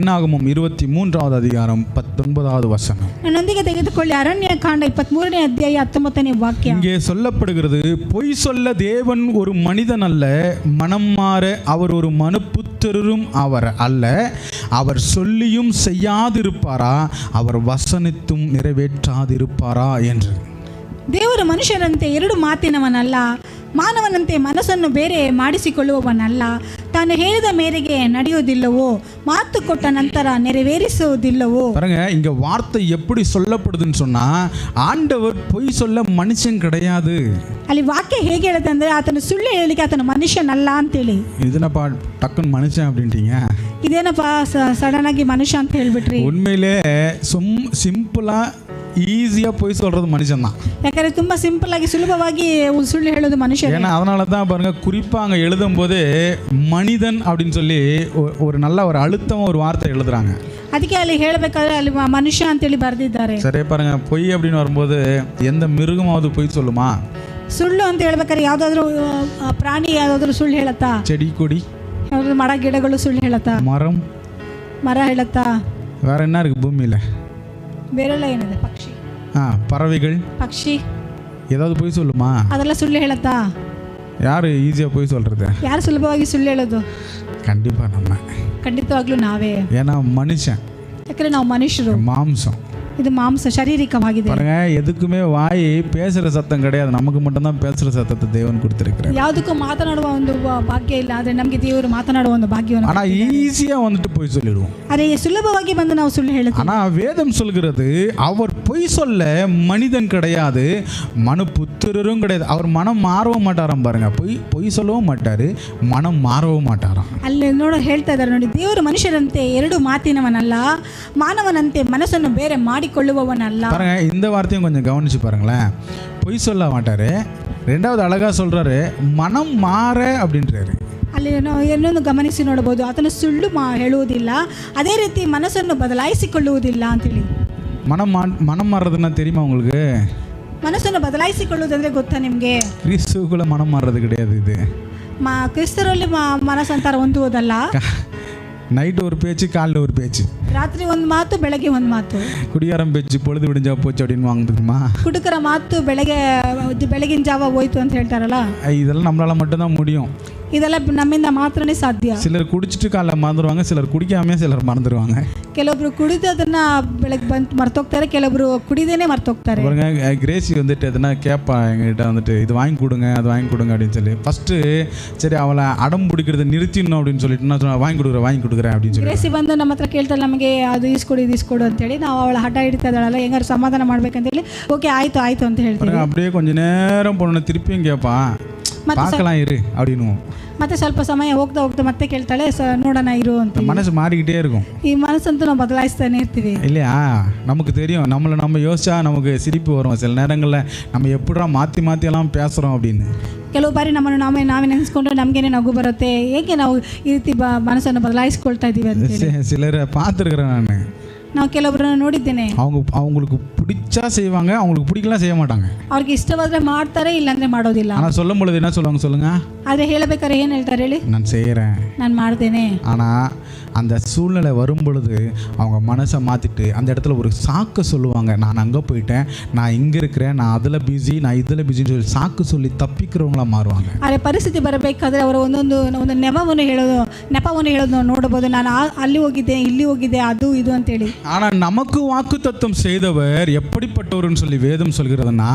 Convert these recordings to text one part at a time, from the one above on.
என்னாகமம் 23வது அதிகாரம் 19வது வசனம். ನನ್ನೊಂದಿಗೆ ತೆಗೆದುಕೊಳ್ಳಿ ಅರಣ್ಯಕಾಂಡ 23ನೇ ಅಧ್ಯಾಯ 19ನೇ ವಾಕ್ಯ. இங்கே சொல்லப்படுகிறது, பொய் சொல்ல தேவன் ஒரு மனிதன் அல்ல, மனம் மாற அவர் ஒரு மனுப்புத்திரரும் அவர் அல்ல. அவர் சொல்லியும் செய்யாதிருப்பாரா, அவர் வசனித்தும் நிறைவேற்றாதிருப்பாரா என்று. ದೇವರು ಮನುಷ್ಯರಂತೆ ಎರಡು ಮಾತಿನವನಲ್ಲ, ಮಾನವನಂತೆ ಮನಸ್ಸನ್ನು ಬೇರೆ ಮಾಡಿಸಿಕೊಳ್ಳುವವನಲ್ಲ. ತಾನು ಹೇಳಿದ ಮೇರೆಗೆ ನಡೆಯುವುದಿಲ್ಲವೋ, ಮಾತು ಕೊಟ್ಟ ನಂತರ ನೆರವೇರಿಸುವುದಿಲ್ಲವೋ. பாருங்க, இங்க வார்த்தை எப்படி சொல்லப்படுதுன்னு சொன்னா, ஆண்டவர் பொய் சொல்ல மனுஷன் கிடையாது. ಅಲ್ಲಿ ವಾಕ್ಯ ಹೇಗೆ ಹೇಳುತ್ತೆ ಅಂದ್ರೆ, ಆತನು ಸುಳ್ಳು ಹೇಳಲಿಕ್ಕೆ ಆತನು ಮನುಷ್ಯನಲ್ಲ ಅಂತೇಳಿ. இதுனப்பா டக்குன்னு மனுஷன் அப்படின்ட்டீங்க, ಇದೇನಪ್ಪ ಸಡನ್ ಆಗಿ ಮನುಷ್ಯ ಅಂತ ಹೇಳ್ಬಿಟ್ರಿ. உண்மையிலே சிம்பிளா ஈஸியாக போய் சொல்கிறது மனுஷன் தான். ಯಾಕಂದರೆ ತುಂಬ ಸಿಂಪಲ್ ಆಗಿ ಸುಲಭವಾಗಿ ಸುಳ್ಳು ಹೇಳೋದು ಮನುಷ್ಯ. ஏன்னா அதனால தான் பாருங்க, குறிப்பாக அங்கே எழுதும் போது மனிதன் அப்படின்னு சொல்லி ஒரு நல்ல ஒரு அழுத்தம் ஒரு வார்த்தை எழுதுறாங்க. ಅದಕ್ಕೆ ಅಲ್ಲಿ ಹೇಳಬೇಕಾದ್ರೆ ಅಲ್ಲಿ ಮನುಷ್ಯ ಅಂತೇಳಿ ಬರೆದಿದ್ದಾರೆ. சரி பாருங்க, பொய் அப்படின்னு வரும்போது எந்த மிருகமாவது பொய் சொல்லுமா? ಸುಳ್ಳು ಅಂತ ಹೇಳ್ಬೇಕಾದ್ರೆ ಯಾವುದಾದ್ರೂ ಪ್ರಾಣಿ ಯಾವುದಾದ್ರೂ ಸುಳ್ಳು ಹೇಳತ್ತಾ? செடி கொடி, ಯಾವುದಾದ್ರೂ ಮರ ಗಿಡಗಳು ಸುಳ್ಳು ಹೇಳತ್ತಾ? ಮರ ಹೇಳತ್ತಾ? வேற என்ன இருக்கு பூமியில்? ಬೇರೆಲ್ಲ ಏನಿದೆ? ಪಕ್ಷಿ, பறவைகள், ಪಕ್ಷಿ ஏதாவது பொய் சொல்லுமா? ಅದೆಲ್ಲ ಸುಳ್ಳು ಹೇಳತ್ತಾ? யார் ஈஸியாக பொய் சொல்கிறது? ಯಾರು ಸುಲಭವಾಗಿ ಸುಳ್ಳು ಹೇಳೋದು? கண்டிப்பாக நம்ம. ಖಂಡಿತವಾಗ್ಲೂ ನಾವೇ. ஏன்னா மனுஷன், ಯಾಕಂದ್ರೆ ನಾವು ಮನುಷ್ಯರು, மாம்சம். இது மாம்ச ಶಾರೀರಿಕವಾಗಿದೆ. பாருங்க, எதுக்குமே வாய் பேசுகிற சத்தம் கிடையாது, நமக்கு மட்டும்தான் பேசுகிற சத்தத்தை தேவன் கொடுத்துருக்கிறார். ಯಾವುದಕ್ಕೂ ಮಾತನಾಡುವ ಒಂದು ಭಾಗ್ಯ ಇಲ್ಲ, ಆದರೆ ನಮಗೆ ದೇವರು ಮಾತನಾಡುವ ಒಂದು ಭಾಗ್ಯವನ್ನು. ஆனால் ஈஸியாக வந்துட்டு பொய் சொல்லிடுவோம். ಅದೇ ಸುಲಭವಾಗಿ ಬಂದು ನಾವು ಸುಳ್ಳು ಹೇಳುತ್ತೇವೆ. ஆனால் வேதம் சொல்கிறது, அவர் பொய் சொல்ல மனிதன் கிடையாது, மனுப்புத்திரரும் கிடையாது. அவர் மனம் மாறவும் மாட்டாராம். பாருங்க, பொய் சொல்லவும் மாட்டார், மனம் மாறவும் மாட்டாராம். ಅಲ್ಲಿ ಹೇಳ್ತಾ ಇದ್ದಾರೆ ನೋಡಿ, ದೇವರು ಮನುಷ್ಯರಂತೆ ಎರಡು ಮಾತಿನವನಲ್ಲ, ಮಾನವನಂತೆ ಮನಸ್ಸನ್ನು ಬೇರೆ ಮಾಡಿಕೊಳ್ಳುವವನಲ್ಲ. பாருங்க, இந்த வார்த்தையும் கொஞ்சம் கவனிச்சு பாருங்களேன். பொய் சொல்ல மாட்டாரு, ரெண்டாவது அழகா சொல்றாரு, மனம் மாற அப்படின்றாரு. ಅಲ್ಲಿ ಇನ್ನೊಂದು ಗಮನಿಸಿ ನೋಡಬಹುದು, ಆತನು ಸುಳ್ಳು ಹೇಳುವುದಿಲ್ಲ, ಅದೇ ರೀತಿ ಮನಸ್ಸನ್ನು ಬದಲಾಯಿಸಿಕೊಳ್ಳುವುದಿಲ್ಲ ಅಂತೇಳಿ. மனம் மாறுறதுன்னா தெரியுமா உங்களுக்கு? ಮನಸ್ಸನ್ನು ಬದಲಾಯಿಸಿಕೊಳ್ಳುವುದಂದ್ರೆ ಗೊತ್ತಾ ನಿಮಗೆ? கிறிஸ்துவுக்குள்ள மனம் மாறுறது கிடையாது. இது ಕ್ರಿಸ್ತರಲ್ಲಿ ಮನಸ್ಸಂತರ ಹೊಂದುವುದಲ್ಲ. நைட்டு ஒரு பேச்சு, காலையில் ஒரு பேச்சு, ರಾತ್ರಿ ಒಂದು ಮಾತು, ಬೆಳಗ್ಗೆ ಒಂದು ಮಾತು. குடியாரம் பேச்சு பொழுது விடிஞ்சா போச்சு அப்படின்னு வாங்குதுமா. ಕುಡುಕರ ಮಾತು ಬೆಳಗಿನ ಜಾವ ಹೋಯ್ತು ಅಂತ ಹೇಳ್ತಾರಲ್ಲ, இதெல்லாம் நம்மளால மட்டும்தான் முடியும். ಇದೆಲ್ಲ ನಮ್ಮಿಂದ ಮಾತ್ರನೇ ಸಾಧ್ಯ. சிலர் குடிச்சிட்டு காலைல மறந்துடுவாங்க, சிலர் குடிக்காமே சிலர் மறந்துடுவாங்க. ಕೆಲವೊಬ್ರು ಕುಡಿದದನ್ನ ಬೆಳಗ್ಗೆ ಬಂದು ಮರ್ತೋಗ್ತಾರೆ, ಕೆಲವೊಬ್ರು ಕುಡಿದೇನೆ ಮರ್ತೋಗ್ತಾರೆ. கிரேசி வந்துட்டு எதுனா கேட்பா எங்ககிட்ட வந்துட்டு, இது வாங்கி கொடுங்க அது வாங்கி கொடுங்க அப்படின்னு சொல்லி. ஃபஸ்ட்டு சரி அவளை அடம் பிடிக்கிறத நிறுத்திடணும் அப்படின்னு சொல்லிட்டு நான் வாங்கி கொடுக்குறேன் அப்படின்னு சொல்லி. ಗ್ರೇಸಿ ಬಂದು ನಮ್ಮ ಹತ್ರ ಕೇಳ್ತಾರೆ, ನಮಗೆ ಅದು ಇಸ್ಕೊಡು ಇದು ಇಸ್ಕೊಡು ಅಂತೇಳಿ. ನಾವು ಅವಳ ಹಠ ಹಿಡಿತಾ ಇದ್ದಾಳಲ್ಲ, ಹೆಂಗಾರು ಸಮಾಧಾನ ಮಾಡ್ಬೇಕಂತೇಳಿ ಓಕೆ ಆಯ್ತು ಅಂತ ಹೇಳ್ತೀವಿ. அப்படியே கொஞ்ச நேரம் போன திருப்பியும் கேட்பா, பார்க்கலாம் இரு அப்படின்னு. ಮತ್ತೆ ಸ್ವಲ್ಪ ಸಮಯ ಹೋಗ್ತಾ ಮತ್ತೆ ಕೇಳ್ತಾಳೆ, ನೋಡೋಣ ಇರು ಅಂತ. மனசு மாறிக்கிட்டே இருக்கும். ಈ ಮನಸ್ಸಂತೂ ನಾವು ಬದಲಾಯಿಸ್ತಾನೆ ಇರ್ತೀವಿ இல்லையா? நமக்கு தெரியும், நம்ம யோசிச்சா நமக்கு சிரிப்பு வரும். சில நேரங்களில் நம்ம எப்படா மாற்றி எல்லாம் பேசுகிறோம் அப்படின்னு. ಕೆಲವು ಬಾರಿ ನಮ್ಮನ್ನು ನಾವೇ ನೆನೆಸ್ಕೊಂಡ್ರೆ ನಮಗೇನೆ ನಗು ಬರುತ್ತೆ, ಹೇಗೆ ನಾವು ಈ ರೀತಿ ಮನಸ್ಸನ್ನು ಬದಲಾಯಿಸ್ಕೊಳ್ತಾ ಇದ್ದೀವಿ ಅಂತ. சிலரை பார்த்துருக்குறேன் நான். ನಾವು ಕೆಲವೊಬ್ಬರನ್ನ ನೋಡಿದ್ದೇನೆ, அவங்களுக்கு பிடிச்சா செய்வாங்க, அவங்களுக்கு பிடிக்கலாம் செய்ய மாட்டாங்க. ಅವ್ರಿಗೆ ಇಷ್ಟವಾದ್ರೆ ಮಾಡ್ತಾರೆ, ಇಲ್ಲಾಂದ್ರೆ ಮಾಡೋದಿಲ್ಲ. ஆனால் சொல்லும் பொழுது என்ன சொல்லுவாங்க சொல்லுங்க? ಆದರೆ ಹೇಳಬೇಕಾದ್ರೆ ಏನು ಹೇಳ್ತಾರೆ ಹೇಳಿ? நான் செய்கிறேன், ನಾನು ಮಾಡ್ತೇನೆ. ஆனால் அந்த சூழ்நிலை வரும் பொழுது அவங்க மனசை மாற்றிட்டு அந்த இடத்துல ஒரு சாக்கு சொல்லுவாங்க. நான் அங்கே போயிட்டேன், நான் இங்கே இருக்கிறேன், நான் அதில் பிஸி, நான் இதில் பிஸின்னு சொல்லி சாக்கு சொல்லி தப்பிக்கிறவங்களா மாறுவாங்க. ಆದರೆ ಪರಿಸ್ಥಿತಿ ಬರಬೇಕಾದ್ರೆ ಅವರು ಒಂದು ನೆಪವನ್ನು ಹೇಳೋದು ನೋಡಬಹುದು. ನಾನು ಅಲ್ಲಿ ಹೋಗಿದ್ದೆ, ಇಲ್ಲಿ ಹೋಗಿದ್ದೆ, ಅದು ಇದು ಅಂತೇಳಿ. ஆனால் நமக்கு வாக்குத்தத்தம் செய்தவர் எப்படிப்பட்டவர்னு சொல்லி வேதம் சொல்கிறதுனா,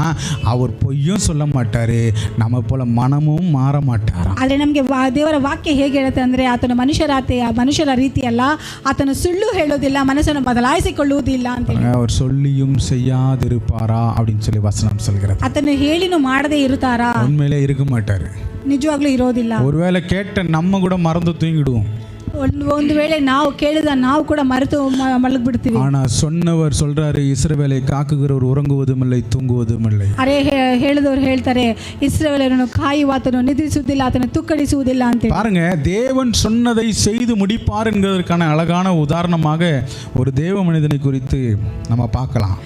அவர் பொய்யும் சொல்ல மாட்டார், நம்ம போல மனமும் மாற மாட்டார். ಆದರೆ ನಮಗೆ ದೇವರ ವಾಕ್ಯ ಹೇಗೆ ಹೇಳುತ್ತೆ ಅಂದರೆ, ಆತನು ಮನುಷ್ಯರ ರೀತಿ ಅಲ್ಲ, ಆತನು ಸುಳ್ಳು ಹೇಳೋದಿಲ್ಲ, ಮನಸ್ಸನ್ನು ಬದಲಾಯಿಸಿಕೊಳ್ಳುವುದಿಲ್ಲ ಅಂತ. அவர் சொல்லியும் செய்யாதிருப்பாரா அப்படின்னு சொல்லி வசனம் சொல்கிறது. ಆತನು ಹೇಳಿನೂ ಮಾಡದೇ ಇರುತ್ತಾರಾ? உண்மையிலே இருக்க மாட்டார். ನಿಜವಾಗ್ಲೂ ಇರೋದಿಲ್ಲ. ஒருவேளை கேட்ட நம்ம கூட மறந்து தூங்கிடுவோம். ಒಂದು ವೇಳೆ ನಾವು ಕೇಳಿದ ನಾವು ಕೂಡ ಮರೆತು ಮಲಗಿಬಿಡ್ತೀವಿ. ஆனால் சொன்னவர் சொல்றாரு, இஸ்ரவேலை காக்குகிறவர் உறங்குவதும் இல்லை தூங்குவதும் இல்லை. ಅರೆ ಹೇಳಿದವರು ಹೇಳ್ತಾರೆ, ಇಸ್ರಾಯೇಲರನ್ನು ಕಾಯುವಾತನು ನಿದ್ರಿಸುವುದಿಲ್ಲ, ಆತನು ತುಕ್ಕಡಿಸುವುದಿಲ್ಲ ಅಂತ. பாருங்க, தேவன் சொன்னதை செய்து முடிப்பார் என்கிறதற்கான அழகான உதாரணமாக ஒரு தேவ மனிதனை குறித்து நம்ம பார்க்கலாம்.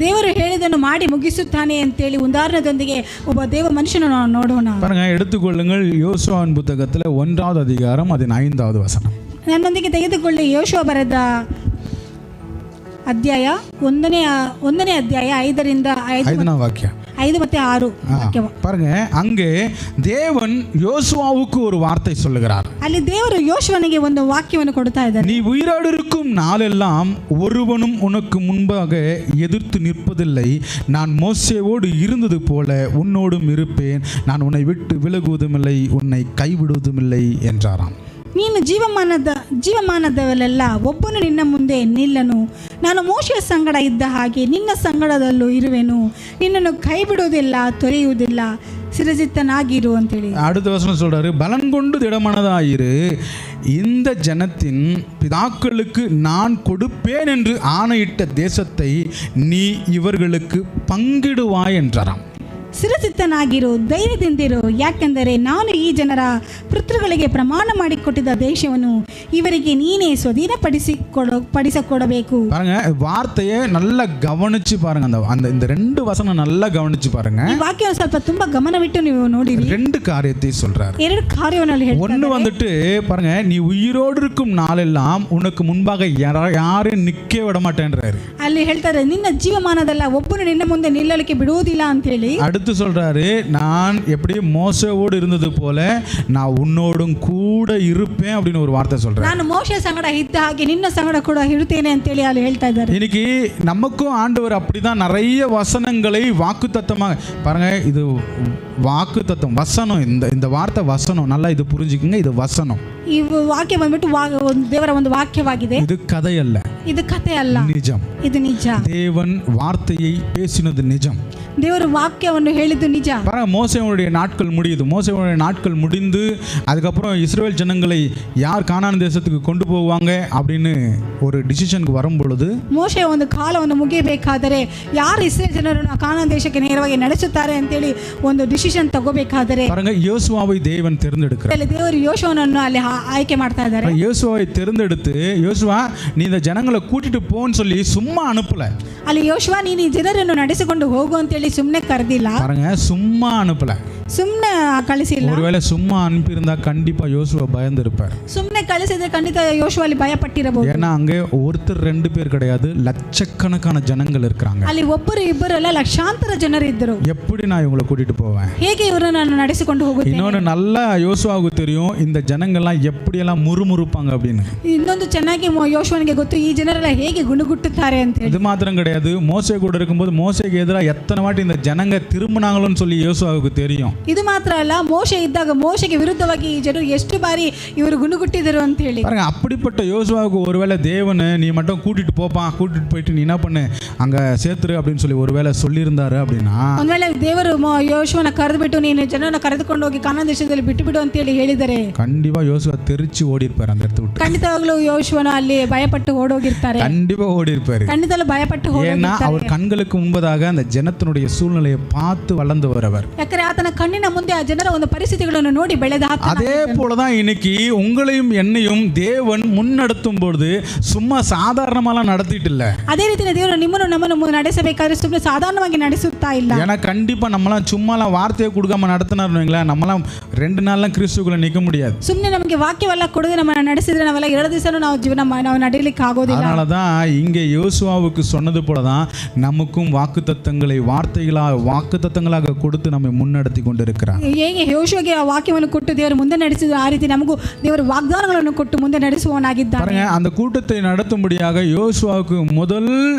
ದೇವರು ಹೇಳಿದನ್ನು ಮಾಡಿ ಮುಗಿಸುತ್ತಾನೆ ಅಂತೇಳಿ ಉದಾಹರಣೆಯೊಂದಿಗೆ ಒಬ್ಬ ದೇವ ಮನುಷ್ಯನನ್ನು ನೋಡೋಣ. பாருங்க, எடுத்துக்கொள்ளுங்கள் யோசுவாவின் புத்தகத்தில் 1வது அதிகாரம் அதன் 5வது வசனம். ನನ್ನೊಂದಿಗೆ ತೆಗೆದುಕೊಳ್ಳಿ ಯೋಶುವ ಬರೆದ ಅಧ್ಯಾಯ 1ನೇ ಅಧ್ಯಾಯ 5 வாக்கியம் 5 ಮತ್ತು 6 ವಾಕ್ಯ. பாருங்க, அங்கே தேவன் யோசுவாவுக்கு ஒரு வார்த்தை சொல்லுகிறார். ಅಲ್ಲಿ ದೇವರು ಯೋಶುವನಿಗೆ ಒಂದು ವಾಕ್ಯವನ್ನು ಕೊಡ್ತಾ ಇದ್ದಾರೆ. நீ உயிரோடு இருக்கும் நாளெல்லாம் ஒருவனும் உனக்கு முன்பாக எதிர்த்து நிற்பதில்லை. நான் மோசேவோடு இருந்தது போல உன்னோடும் இருப்பேன். நான் உன்னை விட்டு விலகுவதுமில்லை, உன்னை கைவிடுவதுமில்லை என்றாராம். ನೀನು ಜೀವಮಾನದವರೆಲ್ಲ ಒಬ್ಬನು ನಿನ್ನ ಮುಂದೆ ನಿಲ್ಲನು. ನಾನು ಮೋಶೆಯ ಸಂಗಡ ಇದ್ದ ಹಾಗೆ ನಿನ್ನ ಸಂಗಡದಲ್ಲೂ ಇರುವೆನು. ನಿನ್ನನ್ನು ಕೈ ಬಿಡುವುದಿಲ್ಲ, ತೊರೆಯುವುದಿಲ್ಲ. சிரசித்தனாகிரு ಅಂತೇಳಿ. அடுத்த வசனம் சொல்றாரு, பலன் கொண்டு திடமனதாயிரு. இந்த ஜனத்தின் பிதாக்களுக்கு நான் கொடுப்பேன் என்று ஆணையிட்ட தேசத்தை நீ இவர்களுக்கு பங்கிடுவாய் என்றாராம். ಸಿರಸಿತ್ತನಾಗಿರು, ಧೈರ್ಯದಿಂದಿರು, ಯಾಕೆಂದರೆ ನಾನು ಈ ಜನರ ಪಿತೃಗಳಿಗೆ ಪ್ರಮಾಣ ಮಾಡಿಕೊಟ್ಟಿದ್ದ ದೇಶವನ್ನು ಇವರಿಗೆ ನೀನೇ ಸ್ವಾಧೀನಪಡಿಸಿಕೊಡಬೇಕು. பாருங்க, வார்த்தையை நல்லா கவனிச்சு பாருங்க. அந்த இந்த ரெண்டு வசனம் நல்லா கவனிச்சு பாருங்க. ಈ ವಾಕ್ಯವನ್ನು ಸ್ವಲ್ಪ ತುಂಬಾ ಗಮನವಿಟ್ಟು ನೀವು ನೋಡಿರಿ. ரெண்டு காரியத்தை சொல்றாரு. ಎರಡು ಕಾರ್ಯವನ್ನು ಹೇಳ್ತಾರೆ. ஒன்னு வந்துட்டு பாருங்க, நீ உயிரோடு இருக்கும் நாளெல்லாம் உனக்கு முன்பாக யாரும் நிக்க விட மாட்டேன்றாரு. ಅಲ್ಲಿ ಹೇಳ್ತಾರೆ, ನಿನ್ನ ಜೀವಮಾನದಲ್ಲ ಒಬ್ಬನು ನಿನ್ನ ಮುಂದೆ ನಿಲ್ಲಲಿಕ್ಕೆ ಬಿಡುವುದಿಲ್ಲ ಅಂತ ಹೇಳಿ. அடுத்து சொல்றாரு, நான் எப்படி மோசேவோடு இருந்தது போல நான் உன்னோடும் கூட இருப்பேன் அப்படின்னு ஒரு வார்த்தை சொல்றேன். ನಾನು ಮೋಶೆ ಸಂಗಡ ಇದ್ದ ಹಾಗೆ ನಿನ್ನ ಸಂಗಡ ಕೂಡ ಇರುತ್ತೇನೆ ಅಂತ ಹೇಳಿ ಅಲ್ಲಿ ಹೇಳ್ತಾ ಇದ್ದಾರೆ. இன்னைக்கு நமக்கும் ஆண்டவர் அப்படிதான் நிறைய வசனங்களை வாக்குத்தத்தமாக பாருங்க. இது வாக்குத்தத்தம், வசனம். இந்த வார்த்தை வசனம். நல்லா இது புரிஞ்சுக்குங்க, இது வசனம். ಈ ವಾಕ್ಯ ಬಂದ್ಬಿಟ್ಟು ದೇವರ ಒಂದು ವಾಕ್ಯವಾಗಿದೆ. இது கதை அல்ல, ಇದು ಕಥೆ ಅಲ್ಲ, நிஜம். ಇದು ನಿಜ. தேவன் வார்த்தையை பேசினது நிஜம். ದೇವರು ವಾಕ್ಯವನ್ನು ಹೇಳಿದ್ದು ನಿಜ. பாருங்க, மோசேயுடைய நாட்கள் முடியுது. மோசேயுடைய நாட்கள் முடிந்து அதுக்கப்புறம் இஸ்ரவேல் ஜனங்களை யார் கானான் தேசத்துக்கு கொண்டு போவாங்க அப்படின்னு ஒரு டிசிஷனுக்கு வரும் பொழுது, ಮೋಶೆ ಒಂದು ಕಾಲವನ್ನು ಮುಗಿಯಬೇಕಾದರೆ ಯಾರು ಇಸ್ರೇಲ್ ಜನರನ್ನು ಕಾನಾನ್ ದೇಶಕ್ಕೆ ನೇರವಾಗಿ ನಡೆಸುತ್ತಾರೆ ಅಂತೇಳಿ ಒಂದು ಡಿಸಿಷನ್ ತಗೋಬೇಕಾದರೆ பாருங்க, யோசுவாவை தேவன் தேர்ந்தெடுக்கிறார். ದೇವರು ಯೋಶುವನನ್ನು ಅಲ್ಲಿ ಆಯ್ಕೆ ಮಾಡ್ತಾ ಇದ್ದಾರೆ. யோசுவாவை தேர்ந்தெடுத்து, யோசுவா நீ இந்த ஜனங்களை கூட்டிட்டு போன்னு சொல்லி சும்மா அனுப்பல. ಅಲ್ಲಿ ಯೋಶುವ ನೀನು ಈ ಜನರನ್ನು ನಡೆಸಿಕೊಂಡು ಹೋಗು ಅಂತೇಳಿ ಸುಮ್ಮನೆ ಕರೆದಿಲ್ಲ. பாருங்க, சும்மா அனுப்பல, ಸುಮ್ಮನೆ ಕಳಿಸಿಲ್ಲ. ஒருவேளை சும்மா அனுப்பியிருந்தா கண்டிப்பா யோசுவா பயந்து இருப்பார். ಸುಮ್ಮನೆ ಕಳಿಸಿದ್ರೆ ಖಂಡಿತ ಯೋಶುವ ಅಲ್ಲಿ ಭಯ ಪಟ್ಟಿರಬಹುದು. ஏன்னா அங்கே ஒருத்தர் ரெண்டு பேர் கிடையாது, லட்சக்கணக்கான ஜனங்கள் இருக்கிறாங்க. ಅಲ್ಲಿ ಒಬ್ಬರು ಇಬ್ಬರು ಅಲ್ಲ, ಲಕ್ಷಾಂತರ ಜನರು ಇದ್ದರು. எப்படி நான் இவங்களை கூட்டிட்டு போவேன்? ಹೇಗೆ ಇವರನ್ನು ನಾನು ನಡೆಸಿಕೊಂಡು ಹೋಗುತ್ತೇನೆ? இன்னொன்று நல்லா யோசுவாவுக்கு தெரியும், இந்த ஜனங்கள்லாம் எப்படியெல்லாம் முறுமுறுப்பாங்க அப்படின்னு. ಇನ್ನೊಂದು ಚೆನ್ನಾಗಿ ಯೋಶುವನಿಗೆ ಗೊತ್ತು, ಈ ಜನರೆಲ್ಲ ಹೇಗೆ ಗುಣಗುಟ್ಟುತ್ತಾರೆ ಅಂತ ಹೇಳಿ. இது மாத்திரம் கிடையாது, மோசே கூட இருக்கும்போது மோசேக்கு எதிராக எத்தனை வாட்டி இந்த ஜனங்க திரும்பினாங்களோன்னு சொல்லி யோசுவாவுக்கு தெரியும். ಇದು ಮಾತ್ರ ಅಲ್ಲ, ಮೋಶೆ ಇದ್ದಾಗ ಮೋಶೆಗೆ ವಿರುದ್ಧವಾಗಿ ಈ ಜನರು ಎಷ್ಟು ಬಾರಿ ಇವರು ಗುಣಗುಟ್ಟಿದರು ಅಂತ ಹೇಳಿ. பாருங்க, அப்படிப்பட்ட யோசுவாவுக்கு ஒருவேளை தேவன் நீ மட்டும் கூட்டிட்டு போப்பா, கூட்டிட்டு போயிட்டு நீ என்ன பண்ணு அங்க சேர்த்துரு அப்படின்னு சொல்லி ஒருவேளை சொல்லியிருந்தாரு அப்படின்னா, ಒಂದ್ ವೇಳೆ ದೇವರು ಯೋಶುವನ ಕರೆದುಬಿಟ್ಟು ನೀನು ಜನರನ್ನ ಕರೆದುಕೊಂಡು ಹೋಗಿ ಕಾನಾನ್ ದೇಶದಲ್ಲಿ ಬಿಟ್ಟು ಬಿಡು ಅಂತ ಹೇಳಿ ಹೇಳಿದರೆ கண்டிப்பா யோசுவா தெரிச்சு ஓடி இருப்பாரு அந்த இடத்த விட்டு. ಖಂಡಿತವಾಗ್ಲೂ ಯೋಶುವನ ಅಲ್ಲಿ ಭಯಪಟ್ಟು ಓಡೋಗಿರ್ತಾರೆ. கண்டிப்பா ஓடி இருப்பாரு. ಖಂಡಿತಲೂ ಭಯಪಟ್ಟು ஏன்னா அவர் கண்களுக்கு முன்பதாக அந்த ஜனத்தினுடைய சூழ்நிலையை பார்த்து வளர்ந்தவர் அவர். ಯಾಕಂದ್ರೆ ಆತನ ಕಣ್ಣಿನ ಮುಂದೆ ಆ ಜನರ ಒಂದು ಪರಿಸ್ಥಿತಿಗಳನ್ನು ನೋಡಿ ಬೆಳೆದ ಆತ. அதே போலதான் இன்னைக்கு உங்களையும் என்னையும் தேவன் முன்னெடுத்தும் பொழுது சும்மா சாதாரணமாலாம் நடத்திட்டு இல்ல. ಅದೇ ರೀತಿ ದೇವರು ನಿಮ್ಮನ್ನು ನಮ್ಮನ್ನು ನಡೆಸಬೇಕಾದ್ರೆ ಸುಮ್ಮನೆ ಸಾಧಾರಣವಾಗಿ ನಡೆಸುತ್ತಾ ಇಲ್ಲ. ஏன்னா கண்டிப்பா நம்மளாம் சும்மாலாம் வார்த்தையை கொடுக்காம நடத்தினார்னு வைங்களேன், நம்மளாம் 2 நாள்லாம் கிறிஸ்துக்குள்ள நிற்க முடியாது. ಸುಮ್ಮನೆ ನಮಗೆ ವಾಕ್ಯವೆಲ್ಲ ಕೊಡದೆ ನಮ್ಮನ್ನ ನಡೆಸಿದ್ರೆ ನಾವೆಲ್ಲ 2 ದಿವಸನೂ ನಾವು ನಡೆಯಲಿಕ್ಕೆ ಆಗೋದಿಲ್ಲ. அதனால தான் இங்கே யோசுவாவுக்கு சொன்னது போல தான் நமக்கும் வாக்குத்தத்தங்களை வாக்குத்தத்தங்களாக கொடுத்து நம்மை முன்னெடுத்தி கொண்டிருக்கிறார். ಹೇಗೆ ಯೋಶುವಗೆ ಆ ವಾಕ್ಯವನ್ನು ಕೊಟ್ಟು ದೇವರು ಮುಂದೆ ನಡೆಸಿದ ಆ ರೀತಿ ನಮಗೂ ದೇವರು ವಾಗ್ದಾನಗಳನ್ನು ಕೊಟ್ಟು ಮುಂದೆ ನಡೆಸುವವನಾಗಿದ್ದಾನೆ. பாருங்க, அந்த கூட்டத்தை நடத்தும்படியாக யோசுவாவுக்கு முதல்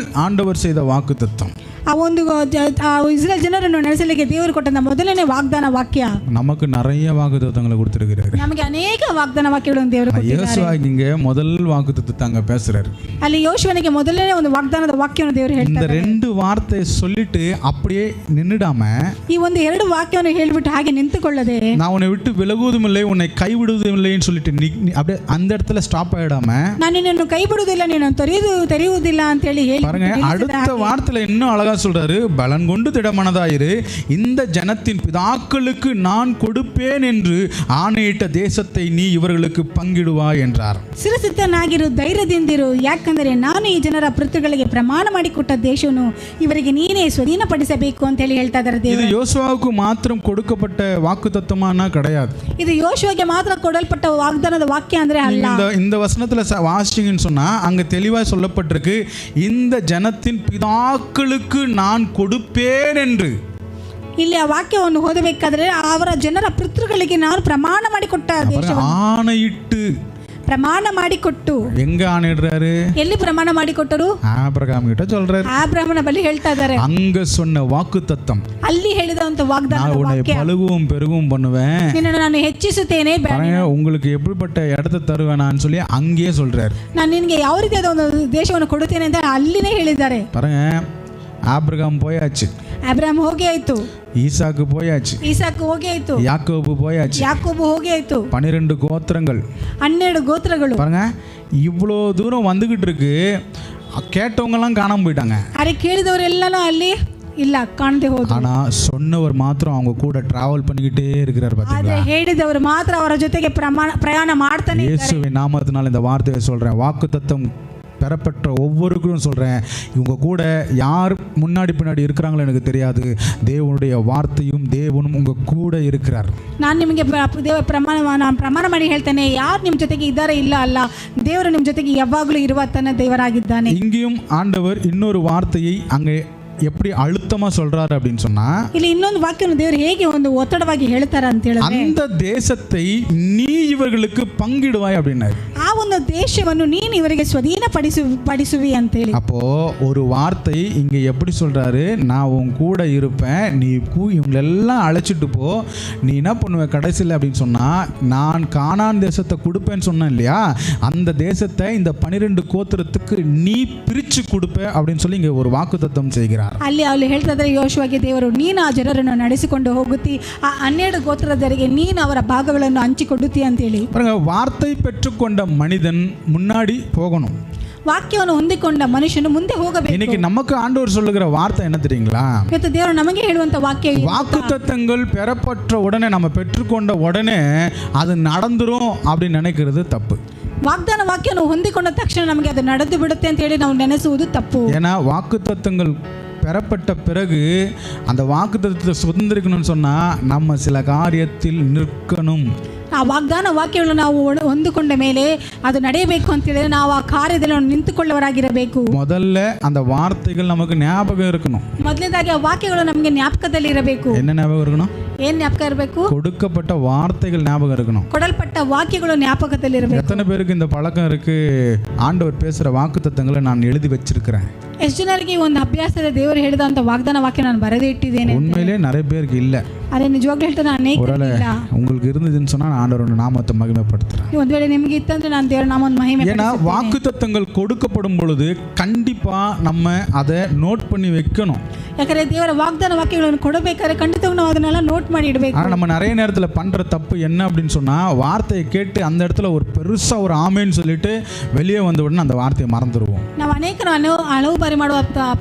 ஆண்டவர் செய்த வாக்குத்தத்தம், ಆ ಒಂದು ಇಸ್ರೇಲ್ ಜನರನ್ನು ನಡೆಸಲಿಕ್ಕೆ ದೇವರು ಕೊಟ್ಟಂತ ಮೊದಲನೇ ವಾಗ್ದಾನ ವಾಕ್ಯ. நமக்கு நிறைய வாக்குத்தத்தங்களை கொடுத்திருக்கிறாரு. ನಮಗೆ ಅನೇಕ ವಾಗ್ದಾನ ವಾಕ್ಯಗಳನ್ನು ದೇವರು ಕೊಟ್ಟಿದ್ದಾರೆ. யோசுவாக்கு இங்க முதல் வாக்குத்தத்தத்தை அங்க பேசுறாரு. ಅಲ್ಲಿ ಯೋಶುವನಿಗೆ ಮೊದಲನೇ ಒಂದು ವಾಗ್ದಾನದ ವಾಕ್ಯವನ್ನು ದೇವರು இந்த ಹೇಳ್ತಾರೆ. 2 வார்த்தை சொல்லிட்டு அப்படியே நின்னுடாம, ಈ ಒಂದು 2 ವಾಕ್ಯವನ್ನು ಹೇಳಿಬಿಟ್ಟು ಹಾಗೆ ನಿಂತುಕೊಳ್ಳದೆ, நான் உன்னை விட்டு விலகுவதும் இல்லை, உன்னை கைவிடுவதும் இல்லைன்னு சொல்லிட்டு அப்படியே அந்த இடத்துல ஸ்டாப் ஆயிடாம, ನಾನು ನಿನ್ನನ್ನು ಕೈ ಬಿಡುವುದಿಲ್ಲ, ನಿನ್ನನ್ನು ತೆರೆಯುವುದಿಲ್ಲ ಅಂತ ಹೇಳಿ பாருங்க, அடுத்த வார்த்தையில இன்னும் அழகா சொல்றாரு, பலன் கொண்டு திடமனதாயிரு, இந்த ஜனத்தின் பிதாக்களுக்கு நான் கொடுப்பேன் என்று ஆணையிட்ட தேசத்தை நீ இவர்களுக்கு பங்கிடுவாய் என்றார். ಸಿರಸಿತ್ತನಾಗಿರು, ಧೈರ್ಯದಿಂದಿರು, ಯಾಕಂದರೆ ನಾನು ಈ ಜನರ ಪಿತೃಗಳಿಗೆ ಪ್ರಮಾಣ ಮಾಡಿಕೊಟ್ಟ ದೇಶವನ್ನು ಇವರಿಗೆ ನೀನೇ ಸ್ವಾಧೀನಪಡಿಸಬೇಕು ಅಂತ ಹೇಳಿ ಹೇಳ್ತಾ ಇದ್ದಾರೆ இது ದೇವರು. யோசுவாவுக்கு மாத்திரம் கொடுக்கப்பட்ட வாக்குத்தத்தமானா கிடையாது. ಇದು ಯೋಶುವಗೆ ಮಾತ್ರ ಕೊಡಲ್ಪಟ್ಟ ವಾಗ್ದಾನದ ವಾಕ್ಯ ಅಂದ್ರೆ ಅಲ್ಲ. இந்த வசனத்துல வாசிச்சீங்கன்னு சொன்னா அங்க தெளிவா சொல்லப்பட்டிருக்கு, இந்த ஜனத்தின் பிதாக்களுக்கு நான் கொடுப்பேன் என்று. ಇಲ್ಲಿ ಆ ವಾಕ್ಯವನ್ನು ಓದಬೇಕಾದ್ರೆ ಅವರ ಜನರ ಪಿತೃಗಳಿಗೆ ನಾನು ಪ್ರಮಾಣ ಮಾಡಿಕೊಟ್ಟ ದೇಶವನ್ನು ஆணையிட்டு ಪ್ರಮಾಣ ಮಾಡಿಕೊಟ್ಟು. எங்க ஆணையிடுறாரு? ಎಲ್ಲಿ ಪ್ರಮಾಣ ಮಾಡಿಕೊಟ್ಟರು? ஆபிரகாம் கிட்ட சொல்றாரு. ಆಬ್ರಹಾಮನ ಬಳಿ ಹೇಳ್ತಾ ಇದ್ದಾರೆ. அங்க சொன்ன வாக்குத்தத்தம், ಅಲ್ಲಿ ಹೇಳಿದಂತ ವಾಗ್ದಾನ நான் உன்னை பலுகவும் பெருகவும் பண்ணுவேன், ನಿನ್ನನ್ನು ನಾನು ಹೆಚ್ಚಿಸುತ್ತೇನೆ, உங்களுக்கு எப்படிப்பட்ட இடத்தை தருவேனான்னு சொல்லி அங்கேயே சொல்றாரு. ನಾನು ನಿನಗೆ ಯಾವ ರೀತಿಯಾದ ಒಂದು ದೇಶವನ್ನು ಕೊಡುತ್ತೇನೆ ಅಂತ ಅಲ್ಲಿನೇ ಹೇಳಿದ್ದಾರೆ. பாருங்க, ஆபிரகாம் போயாச்சு, ಅಬ್ರಹಾಮ್ ಹೋಗಿ ಆಯ್ತು, ஈசாக்கு போயாச்சு, ಈಸಾಕು ಹೋಗಿ ಆಯ್ತು, யாக்கோபு போயாச்சு, ಯಾಕೋಬು ಹೋಗಿ ಆಯ್ತು, 12 கோத்திரங்கள், 12 ಗೋತ್ರಗಳು. பாருங்க, இவ்வளோ தூரம் வந்துகிட்டு இருக்கு, கேட்டவங்கெல்லாம் காணாம போயிட்டாங்க. ಅರೆ ಕೇಳಿದವರೆಲ್ಲನೂ ಅಲ್ಲಿ ಇಲ್ಲ, ಕಾಣದೆ ಹೋದ್ರು. ஆனா சொன்னவர் மாத்திரம் அவங்க கூட டிராவல் பண்ணிக்கிட்டே இருக்கிறார். ಆದ್ರೆ பாத்தீங்களா? ಹೇಳಿದವರು ಮಾತ್ರ ಅವರ ಜೊತೆಗೆ ಪ್ರಯಾಣ ಮಾಡ್ತಾನೆ ಇದ್ದಾರೆ. இயேசுவின் நாமத்தினால இந்த வார்த்தையை சொல்றேன், வாக்குத்தத்தம் பெறப்பட்ட ஒவ்வொருவருக்கும் சொல்கிறேன், இவங்க கூட யார் முன்னாடி பின்னாடி இருக்கிறாங்களோ எனக்கு தெரியாது, தேவனுடைய வார்த்தையும் தேவனும் உங்கள் கூட இருக்கிறார். ನಾನು ನಿಮಗೆ ಪ್ರಮಾಣ ಮಾಡಿ ಹೇಳ್ತೇನೆ, ಯಾರು ನಿಮ್ಮ ಜೊತೆಗೆ ಇದ್ದಾರೆ ಇಲ್ಲ ಅಲ್ಲ, ದೇವರು ನಿಮ್ಮ ಜೊತೆಗೆ ಯಾವಾಗಲೂ ಇರುವ ತನ್ನ ದೇವರಾಗಿದ್ದಾನೆ. இங்கேயும் ஆண்டவர் இன்னொரு வார்த்தையை அங்கே எப்படி அழுத்தமா சொல்றாரு அப்படின்னு சொன்னா, ಇಲ್ಲಿ ಇನ್ನೊಂದು ವಾಕ್ಯವನ್ನು ದೇವರು ಹೇಗೆ ಒಂದು ಒತ್ತಡವಾಗಿ ಹೇಳ್ತಾರೆ ಅಂತ ಹೇಳಿದ್ರೆ, அந்த தேசத்தை நீ இவர்களுக்கு பங்கிடுவாய் அப்படின்னாரு. ಆ ಒಂದು ದೇಶವನ್ನು ನೀನು ಇವರಿಗೆ ಸ್ವಾಧೀನಪಡಿಸುವಿ ಅಂತ ಹೇಳಿ. அப்போ ஒரு வார்த்தை இங்க எப்படி சொல்றாரு, நான் உன் கூட இருப்பேன், நீ இவங்களெல்லாம் அழைச்சிட்டு போ, நீ என்ன பண்ணுவ கடைசியில் அப்படின்னு சொன்னா, நான் கானான் தேசத்தை கொடுப்பேன்னு சொன்னேன் இல்லையா, அந்த தேசத்தை இந்த 12 கோத்திரத்துக்கு நீ பிரிச்சு கொடுப்ப அப்படின்னு சொல்லி இங்க ஒரு வாக்குத்தத்தம் செய்கிறார். ಅಲ್ಲಿ ಹೇಳ್ತಾ ಇದ್ದಾರೆ ಯೋಶುವಗೆ ದೇವರು, ನೀನು ಆ ಜನರನ್ನು ನಡೆಸಿಕೊಂಡು ಹೋಗುತ್ತಿ, ಆ 12 ಗೋತ್ರದವರಿಗೆ ನೀನು ಅವರ ಭಾಗಗಳನ್ನು ಹಂಚಿಕೊಡುತ್ತಿ ಅಂತ ಹೇಳಿ. பாருங்க, வார்த்தை பெற்றுக்கொண்ட மனிதன் முன்னாடி போகணும். ವಾಕ್ಯವನ್ನು ಹೊಂದಿಕೊಂಡ ಮನುಷ್ಯನು ಮುಂದೆ ಹೋಗಬೇಕು. இன்னைக்கு நமக்கு ஆண்டவர் சொல்லுகிற வார்த்தை என்ன தெரியுங்களா? ಇವತ್ತು ದೇವರು ನಮಗೆ ಹೇಳುವಂತ ವಾಕ್ಯ, வாக்குத்தத்தங்கள் பெறப்பட்ட உடனே, நம்ம பெற்றுக்கொண்ட உடனே அது நடந்துரும் அப்படின்னு நினைக்கிறது தப்பு. ವಾಗ್ದಾನ ವಾಕ್ಯವನ್ನು ಹೊಂದಿಕೊಂಡ ತಕ್ಷಣ ನಮಗೆ ಅದು ನಡೆದು ಬಿಡುತ್ತೆ ಅಂತ ಹೇಳಿ ನಾವು ನೆನೆಸುವುದು ತಪ್ಪು. ஏன்னா வாக்குத்தத்தங்கள் பெறப்பட்ட பிறகு அந்த வாக்குத்தத்தத்தை சுதந்திரிக்கணும்னு சொன்னா நம்ம சில காரியத்தில் நிற்கணும். ಆ ವಾಗ್ದಾನ ವಾಕ್ಯಗಳನ್ನು ನಾವು ಹೊಂದಿಕೊಂಡ ಮೇಲೆ ಅದು ನಡೆಯಬೇಕು ಅಂತ ಹೇಳಿದ್ರೆ ನಾವು ಆ ಕಾರ್ಯದಲ್ಲಿ ನಿಂತುಕೊಳ್ಳುವರಾಗಿರಬೇಕು. முதல்ல அந்த வார்த்தைகள் நமக்கு ஞாபகம் இருக்கணும். ಮೊದಲನೇದಾಗಿ ಆ ವಾಕ್ಯಗಳು ನಮಗೆ ஞாபಕದಲ್ಲಿ ಇರಬೇಕು. என்ன ஞாபகம் இருக்கணும்? ಏನ್ ஞாபಕ ಇರಬೇಕು? கொடுக்கப்பட்ட வார்த்தைகள் ஞாபகம் இருக்கணும். ಕೊಡಲ್ಪಟ್ಟ ವಾಕ್ಯಗಳು ஞாபಕದಲ್ಲಿ ಇರಬೇಕು. எத்தனை பேருக்கு இந்த பழக்கம் இருக்கு? ஆண்டவர் பேசுற வாக்குத்தத்தங்களை நான் எழுதி வச்சிருக்கிறேன். ಎಷ್ಟು ಜನರಿಗೆ ಒಂದು ಅಭ್ಯಾಸದ ದೇವರು ಹೇಳಿದಂತ ವಾಗ್ದಾನ ವಾಕ್ಯ ನಾನು ಬರೆದೇ ಇಟ್ಟಿದ್ದೇನೆ. உண்மையிலே நிறைய பேருக்கு இல்ல. ಅದೇ ನಿಜವಾಗ್ಲೂ ಹೇಳ್ತಾನೆ, ಅನೇಕರಿಗೆ ಇಲ್ಲ. உங்களுக்கு இருந்ததுன்னு சொன்னா நான் ஆண்டவரோட நாமத்தை மகிமைப்படுத்துறேன். ಒಂದು ವೇಳೆ ನಿಮಗೆ ಇತ್ತಂದ್ರೆ ನಾನು ದೇವರ ನಾಮವನ್ನು ಮಹಿಮೆ ஏன்னா வாக்குத்தத்தங்கள் கொடுக்கப்படும் பொழுது கண்டிப்பா நம்ம அதை நோட் பண்ணி வைக்கணும். ಯಾಕಂದ್ರೆ ದೇವರ ವಾಗ್ದಾನ ವಾಕ್ಯಗಳನ್ನು ಕೊಡಬೇಕಾದ್ರೆ ಖಂಡಿತವಾಗಿ ನಾವು ಅದನ್ನೆಲ್ಲ ನೋಟ್ ಮಾಡಿ ಇಡಬೇಕು. ஆனா நம்ம நிறைய நேரத்துல பண்ற தப்பு என்ன அப்படின்னு சொன்னா, வார்த்தையை கேட்டு அந்த இடத்துல ஒரு பெருசா ஒரு ஆமேன்னு சொல்லிட்டு வெளியே வந்த உடனே அந்த வார்த்தையை மறந்துடுவோம். ನಾವು ಅನೇಕರು ಹಲವು ಬಾರಿ ಮಾಡುವ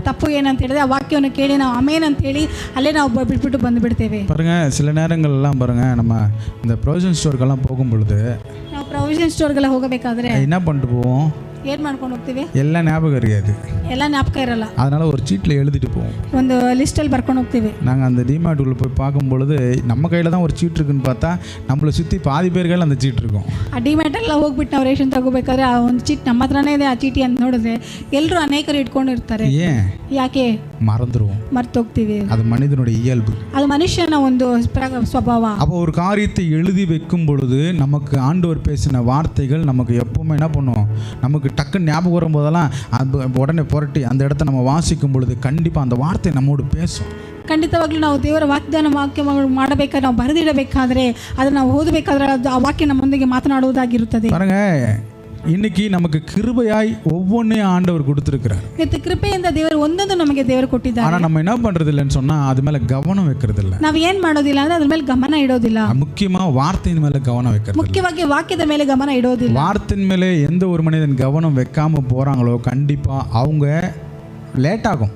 ತಪ್ಪು ಏನಂತ ಹೇಳಿದ್ರೆ, ಆ ವಾಕ್ಯವನ್ನು ಕೇಳಿ ನಾವು ಆಮೇನ್ ಅಂತ ಹೇಳಿ ಅಲ್ಲೇ ನಾವು ಬಿಟ್ಬಿಟ್ಟು ಬಂದು ಬಿಡ್ತೇವೆ. பாருங்க, சில நேரங்கள்லாம் பாருங்க, நம்ம இந்த ப்ரொவிஷன் ஸ்டோருக்கெல்லாம் போகும் பொழுது, ನಾವು ಪ್ರೊವಿಷನ್ ಸ್ಟೋರ್ಗೆಲ್ಲ ಹೋಗಬೇಕಾದ್ರೆ என்ன பண்ணிட்டு போவோம்? ಏನು ಮಾಡ್ಕೊಂಡು ಹೋಗ್ತೀವಿ? எல்லாம் ஞாபகம் இருக்காது, ಎಲ್ಲ ஞாபಕ ಇರಲ್ಲ. அதனால ஒரு சீட்டில் எழுதிட்டு போவோம். ಒಂದು ಲಿಸ್ಟಲ್ಲಿ ಬರ್ಕೊಂಡು ಹೋಗ್ತೀವಿ. நாங்கள் அந்த டிமார்ட் உள்ள போய் பார்க்கும் பொழுது நம்ம கையில் தான் ஒரு சீட் இருக்குன்னு பார்த்தா நம்மளை சுற்றி பாதி பேர் கையில் அந்த சீட் இருக்கும். ಆ ಡಿಮ್ಯಾಟ್ ಎಲ್ಲ ಹೋಗ್ಬಿಟ್ಟು ನಾವು ರೇಷನ್ ತಗೋಬೇಕಾದ್ರೆ ಆ ಒಂದು ಚೀಟ್ ನಮ್ಮ ಹತ್ರನೇ ಇದೆ, ಆ ಚೀಟಿ ಅಂತ ನೋಡಿದ್ರೆ ಎಲ್ಲರೂ ಅನೇಕರು ಇಟ್ಕೊಂಡಿರ್ತಾರೆ. ஏன்? ಯಾಕೆ? மறந்துடுவோம். ಮರ್ತೋಗ್ತೀವಿ. அது மனிதனுடைய இயல்பு, ಅದು ಮನುಷ್ಯನ ಒಂದು ಸ್ವಭಾವ. அப்போ ஒரு காரியத்தை எழுதி வைக்கும் பொழுது நமக்கு ஆண்டவர் பேசின வார்த்தைகள் நமக்கு எப்பவுமே என்ன பண்ணுவோம், நமக்கு டக்குன்னு ஞாபகம் வரும்போதெல்லாம் அது உடனே புரட்டி அந்த இடத்த நம்ம வாசிக்கும் பொழுது கண்டிப்பாக அந்த வார்த்தை நம்மோடு பேசும். ಖಂಡಿತವಾಗ್ಲೂ ನಾವು ದೇವರ ವಾಗ್ದಾನ ವಾಕ್ಯಗಳು ಮಾಡಬೇಕಾದ್ರೆ, ನಾವು ಬರೆದಿಡಬೇಕಾದ್ರೆ, ಅದನ್ನು ನಾವು ಓದಬೇಕಾದ್ರೆ ಆ ವಾಕ್ಯ ನಮ್ಮೊಂದಿಗೆ ಮಾತನಾಡುವುದಾಗಿರುತ್ತದೆ. பாருங்க, இன்னைக்கு நமக்கு கிருபையாய் ஒவ்வொன்றையும் ஆண்டவர் கொடுத்துருக்கிறார். ಇವತ್ತು ಕೃಪೆಯಿಂದ ದೇವರು ಒಂದೊಂದು ನಮಗೆ ದೇವರು ಕೊಟ್ಟಿದ್ದಾರೆ. ஆனால் நம்ம என்ன பண்ணுறது இல்லைன்னு சொன்னால் அது மேலே கவனம் வைக்கிறது இல்லை. ನಾವು ಏನು ಮಾಡೋದಿಲ್ಲ ಅಂದರೆ ಅದ್ರ ಮೇಲೆ ಗಮನ ಇಡೋದಿಲ್ಲ. முக்கியமாக வார்த்தையின் மேலே கவனம் வைக்கிறது. ಮುಖ್ಯವಾಗಿ ವಾಕ್ಯದ ಮೇಲೆ ಗಮನ ಇಡೋದಿಲ್ಲ. வார்த்தையின் மேலே எந்த ஒரு மனிதன் கவனம் வைக்காம போகிறாங்களோ கண்டிப்பாக அவங்க லேட் ஆகும்.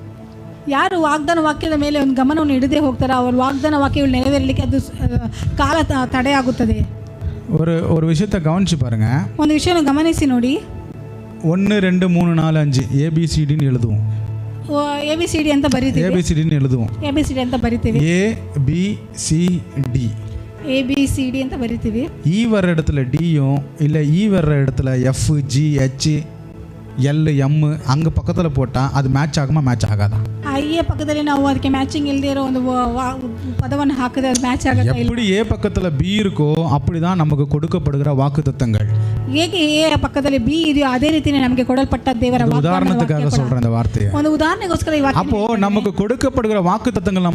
ಯಾರು ವಾಗ್ದಾನ ವಾಕ್ಯದ ಮೇಲೆ ಒಂದು ಗಮನವನ್ನು ಇಡದೆ ಹೋಗ್ತಾರೋ ಅವ್ರ ವಾಗ್ದಾನ ವಾಕ್ಯಗಳು ನೆರವೇರಲಿಕ್ಕೆ ಅದು ಕಾಲ ತಡೆ ಆಗುತ್ತದೆ. ஒரு விஷயத்தை கவனிச்சு பாருங்க. ಒಂದು ವಿಷಯನ ಗಮನಿಸಿ ನೋಡಿ. 1 2 3 4 5 ABCDன்னு எழுதுவோம். ABCD ಅಂತ ಬರೀತೀವಿ. ABCD எழுதுவோம். ABCD ಅಂತ ಬರೀತೀವಿ. ABCD ABCD ಅಂತ ಬರೀತೀವಿ. E வர்ற இடத்துல Dயும் இல்லை E வர்ற இடத்துல F G H L M அங்கே பக்கத்தில் போட்டால் அது மேட்ச் ஆகுமா மேட்ச் ஆகாதா? ஐஏ பக்கದಲ್ಲಿ ನಾವು ಅದಕ್ಕೆ ಮ್ಯಾಚಿಂಗ್ ಇಲ್ಲದೆ ಇರೋ ಒಂದು ಪದವನ್ನು ಹಾಕಿದ್ರೆ ಅದು ಮ್ಯಾಚ್ ಆಗುತ್ತೆ. எப்படி ஏ பக்கத்தில் பி இருக்கோ அப்படிதான் நமக்கு கொடுக்கப்படுகிற வாக்குத்தத்தங்கள். ಹೇಗೆ ಎ ಪಕ್ಕದಲ್ಲಿ ಬಿ ಇದೆಯೋ ಅದೇ ರೀತಿನೇ ನಮಗೆ ಕೊಡಲ್ಪಟ್ಟ ದೇವರ ವಾಗ್ದಾನ. உதாரணத்துக்காக சொல்றேன் இந்த வார்த்தையை. ಒಂದು ಉದಾಹರಣೆಗೋಸ್ಕರ ಈ ವಾಕ್ಯ. அப்போ நமக்கு கொடுக்கப்படுகிற வாக்குத்தத்தங்கள்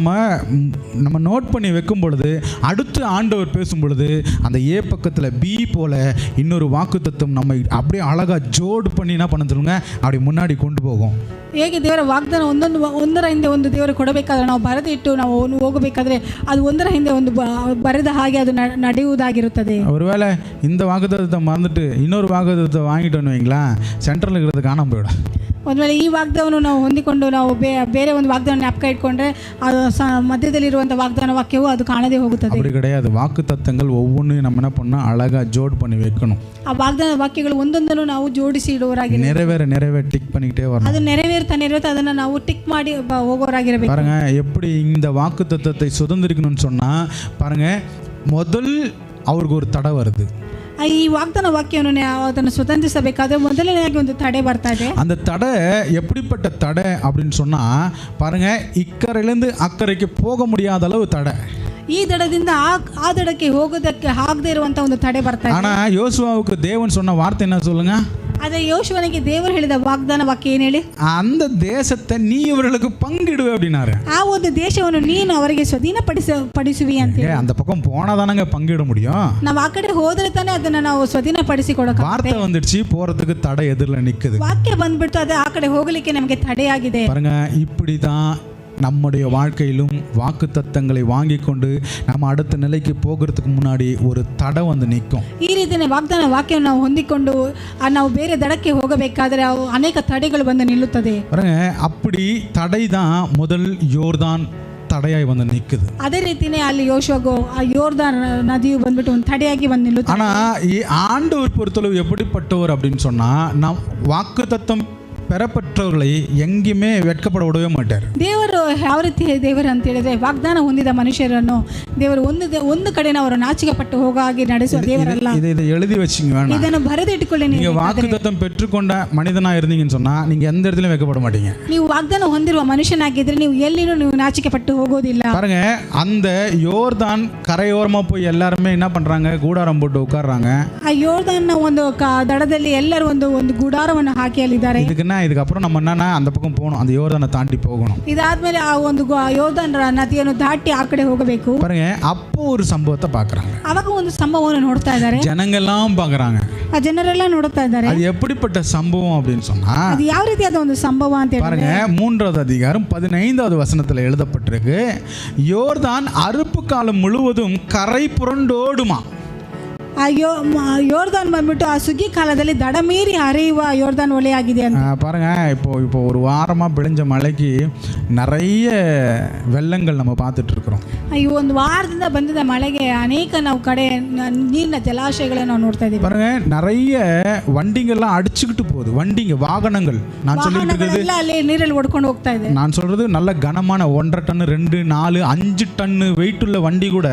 நம்ம நோட் பண்ணி வைக்கும் பொழுது அடுத்து ஆண்டவர் பேசும் பொழுது அந்த ஏ பக்கத்தில் பி போல இன்னொரு வாக்குத்தத்தம் நம்ம அப்படியே அழகா ஜோடு பண்ணி என்ன பண்ண சொல்லுங்க அப்படி முன்னாடி கொண்டு போகும். ಹೇಗೆ ದೇವರ ವಾಗ್ದಾನ ಒಂದರ ಹಿಂದೆ ಒಂದು ದೇವರು ಕೊಡಬೇಕಾದ್ರೆ ನಾವು ಬರೆದಿಟ್ಟು ನಾವು ಹೋಗಬೇಕಾದ್ರೆ ಅದು ಒಂದರ ಹಿಂದೆ ಒಂದು ಬರೆದ ಹಾಗೆ ಅದು ನಡೆಯುವುದಾಗಿರುತ್ತದೆ. ஒருவேளை இந்த வாக்குத்தத்தத்தை மறந்துட்டு இன்னொரு வாக்குத்தத்தத்தை வாங்கிட்டோன்னு வைங்களா, சென்ட்ரல் இருக்கிறது காணாம போயிடும். ಒಂದು ವೇಳೆ ಈ ವಾಗ್ದಾನವನ್ನು ನಾವು ಹೊಂದಿಕೊಂಡು ನಾವು ಬೇರೆ ಒಂದು ವಾಗ್ದಾನ ಜ್ಞಾಪಕ ಇಟ್ಕೊಂಡ್ರೆ ಅದು ಮಧ್ಯದಲ್ಲಿರುವಂಥ ವಾಗ್ದಾನ ವಾಕ್ಯವು ಅದು ಕಾಣದೇ ಹೋಗುತ್ತದೆ. அப்படி கிடையாது. வாக்குத்தத்தங்கள் ஒவ்வொன்றையும் நம்ம என்ன பண்ணணும், அழகா ஜோட் பண்ணி வைக்கணும். ಆ ವಾಗ್ದಾನ ವಾಕ್ಯಗಳು ಒಂದೊಂದನ್ನು ನಾವು ಜೋಡಿಸಿ ಇಡುವವರಾಗಿ நிறைவேற டிக் பண்ணிக்கிட்டே வரணும். ಅದು ನೆರವೇರ್ತಾ ಅದನ್ನು ನಾವು ಟಿಕ್ ಮಾಡಿ ಹೋಗೋರಾಗಿರಬೇಕು. பாருங்க எப்படி இந்த வாக்குத்தத்தத்தை சுதந்திரிக்கணும்னு சொன்னா பாருங்க, முதல் அவருக்கு ஒரு தடை வருது. ಈ ವಾಗ್ದಾನ ವಾಕ್ಯವನ್ನು ಅದನ್ನು ಸ್ವತಂತ್ರಿಸಬೇಕಾದ್ರೆ ಮೊದಲನೇದಾಗಿ ಒಂದು ತಡೆ ಬರ್ತಾ ಇದೆ. அந்த தடை எப்படிப்பட்ட தடை அப்படின்னு சொன்னா பாருங்க, இக்கரையிலிருந்து அக்கறைக்கு போக முடியாத அளவு தடை. ಈ ದಡದಿಂದ ಆ ದಡಕ್ಕೆ ಹೋಗೋದಕ್ಕೆ ಆಗದೆ ಇರುವಂತ ಒಂದು ತಡೆ ಬರ್ತಾ ಇದೆ. ஆனா யோசுவாவுக்கு தேவன் சொன்ன வார்த்தை என்ன சொல்லுங்க? ಅದೇ ಯೋಶುವನಿಗೆ ದೇವರು ಹೇಳಿದ ವಾಗ್ದಾನ ವಾಕ್ಯ ಏನು ಹೇಳಿ? அந்த தேசத்தை நீ இவர்களுக்கு பங்கிடுவே அப்படின்னாரு. ಆ ಒಂದು ದೇಶವನ್ನು ನೀನು ಅವರಿಗೆ ಸ್ವಾಧೀನಪಡಿಸುವಿ ಅಂತ ಹೇಳಿ. அந்த பக்கம் போனாதானங்க பங்கிட முடியும். ನಾವು ಆ ಕಡೆ ಹೋದ್ರೆ ತಾನೇ ಅದನ್ನ ನಾವು ಸ್ವಾಧೀನಪಡಿಸಿ ಕೊಡಕ್ಕೆ. வார்த்தை வந்துடுச்சு, போறதுக்கு தடை எதிரில் நிக்குது. ವಾಕ್ಯ ಬಂದ್ಬಿಟ್ಟು ಅದು ಆ ಕಡೆ ಹೋಗಲಿಕ್ಕೆ ನಮಗೆ ತಡೆಯಾಗಿದೆ. பாருங்க, இப்படிதான் நம்முடைய வாழ்க்கையிலும் வாக்குத்தத்தங்களை வாங்கி கொண்டு நம்ம அடுத்த நிலைக்கு போகிறதுக்கு முன்னாடி ஒரு தடை வந்து நிற்கும். ಈ ರೀತಿಯ ವಾಗ್ದಾನ ವಾಕ್ಯವನ್ನು ನಾವು ಹೊಂದಿಕೊಂಡು ನಾವು ಬೇರೆ ದಡಕ್ಕೆ ಹೋಗಬೇಕಾದ್ರೆ ಅನೇಕ ತಡೆಗಳು ಬಂದು ನಿಲ್ಲುತ್ತದೆ. பாருங்க, அப்படி தடை தான் முதல் யோர்தான் தடையாய் வந்து நிற்குது. ಅದೇ ರೀತಿನೇ ಅಲ್ಲಿ ಯೋಶುವಗೂ ಆ ಯೋರ್ದಾನ್ ನದಿಯು ಬಂದ್ಬಿಟ್ಟು ಒಂದು ತಡೆಯಾಗಿ ಬಂದು ನಿಲ್ಲುತ್ತದೆ. ஆனா ஆண்டவர் பொறுத்தளவு எப்படிப்பட்டவர் அப்படின்னு சொன்னா, நம் வாக்குத்தத்தம் பெறப்பட்டவர்களை எங்கேயுமே வெட்கப்பட விடவே மாட்டார். ದೇವರು ಯಾವ ರೀತಿ ದೇವರು ಅಂತ ಹೇಳಿದ್ರೆ, ವಾಗ್ದಾನ ಹೊಂದಿದ ಮನುಷ್ಯರನ್ನು ದೇವರು ಒಂದು ಕಡೆ ಅವರು ನಾಚಿಕೆ ಪಟ್ಟು ಹೋಗೋ ಹಾಗೆ ನಡೆಸುವ ದೇವರಲ್ಲ. இதை எழுதி வச்சிங்க வேணாம். ಇದನ್ನು ಬರೆದಿಟ್ಟುಕೊಳ್ಳಿ. நீங்க வாக்குத்தத்தம் பெற்றுக்கொண்ட மனிதனா இருந்தீங்கன்னு சொன்னா நீங்க எந்த இடத்துலயும் வெட்கப்பட மாட்டீங்க. ನೀವು ವಾಗ್ದಾನ ಹೊಂದಿರುವ ಮನುಷ್ಯನಾಗಿದ್ರೆ ನೀವು ಎಲ್ಲಿನೂ ನೀವು ನಾಚಿಕೆ ಪಟ್ಟು ಹೋಗೋದಿಲ್ಲ. பாருங்க, அந்த யோர்தான் கரையோரமா போய் எல்லாருமே என்ன பண்றாங்க, கூடாரம் போட்டு உட்கார்றாங்க. ಆ ಯೋರ್ದಾನ್ನ ಒಂದು ದಡದಲ್ಲಿ ಎಲ್ಲರೂ ಒಂದು ಗುಡಾರವನ್ನು ಹಾಕಿ ಅಲ್ಲಿದ್ದಾರೆ. இதுக்கப்புறம் நம்ம என்னன்னா அந்த பக்கம் போகணும், அந்த யோர்தானை தாண்டி போகணும். ಇದಾದ್ಮೇಲೆ ಆ ಒಂದು ಯೋರ್ದಾನ್ ನದಿಯನ್ನು ದಾಟಿ ಆ ಕಡೆ ಹೋಗಬೇಕು. பாருங்க, அப்போ ஒரு சம்பவத்தை பார்க்கறாங்க. ಅವಾಗ ಒಂದು ಸಂಭವವನ್ನು ನೋಡ್ತಾ ಇದ್ದಾರೆ. ஜனங்கெல்லாம் பார்க்கறாங்க. ಆ ಜನರೆಲ್ಲ ನೋಡ್ತಾ ಇದ್ದಾರೆ. அது எப்படிப்பட்ட சம்பவம் அப்படின்னு சொன்னா, ಅದು ಯಾವ ರೀತಿಯಾದ ಒಂದು ಸಂಭವ ಅಂತ ಹೇಳಿ பாருங்க, 3வது அதிகாரம் 15வது வசனத்துல எழுதப்பட்டிருக்கு, யோர்தான் அறுப்பு காலம் முழுவதும் கரை புரண்டோடுமா. ಆ ಯೋರ್ದಾನ್ ಬಂದ್ಬಿಟ್ಟು ಆ ಸುಗ್ಗಿ ಕಾಲದಲ್ಲಿ ದಡ ಮೀರಿ ಹರಿಯುವ ಯೋರ್ದಾನ್ ಹೊಳೆಯಾಗಿದೆ ಅಂತ. பாருங்க, இப்போ ஒரு வாரமா பெஞ்ச மழைக்கு நிறைய வெள்ளங்கள் நம்ம பார்த்துட்டு இருக்கிறோம். ಈ ಒಂದು ವಾರದಿಂದ ಬಂದಿದ್ದ ಮಳೆಗೆ ಅನೇಕ ನಾವು ಕಡೆ ನೀರಿನ ಜಲಾಶಯಗಳನ್ನು ನಾವು ನೋಡ್ತಾ ಇದ್ದೀವಿ. பாருங்க, நிறைய வண்டிங்கெல்லாம் அடிச்சுக்கிட்டு போகுது. வண்டிங்க, வாகனங்கள். நான் சொல்லிட்டு இருக்கிறது ಅಲ್ಲಿ ನೀರಲ್ಲಿ ಓಡ್ಕೊಂಡು ಹೋಗ್ತಾ ಇದೆ. நான் சொல்றது நல்ல கனமான 1.5 டன் 2, 4, 5 டன் வெயிட் உள்ள வண்டி கூட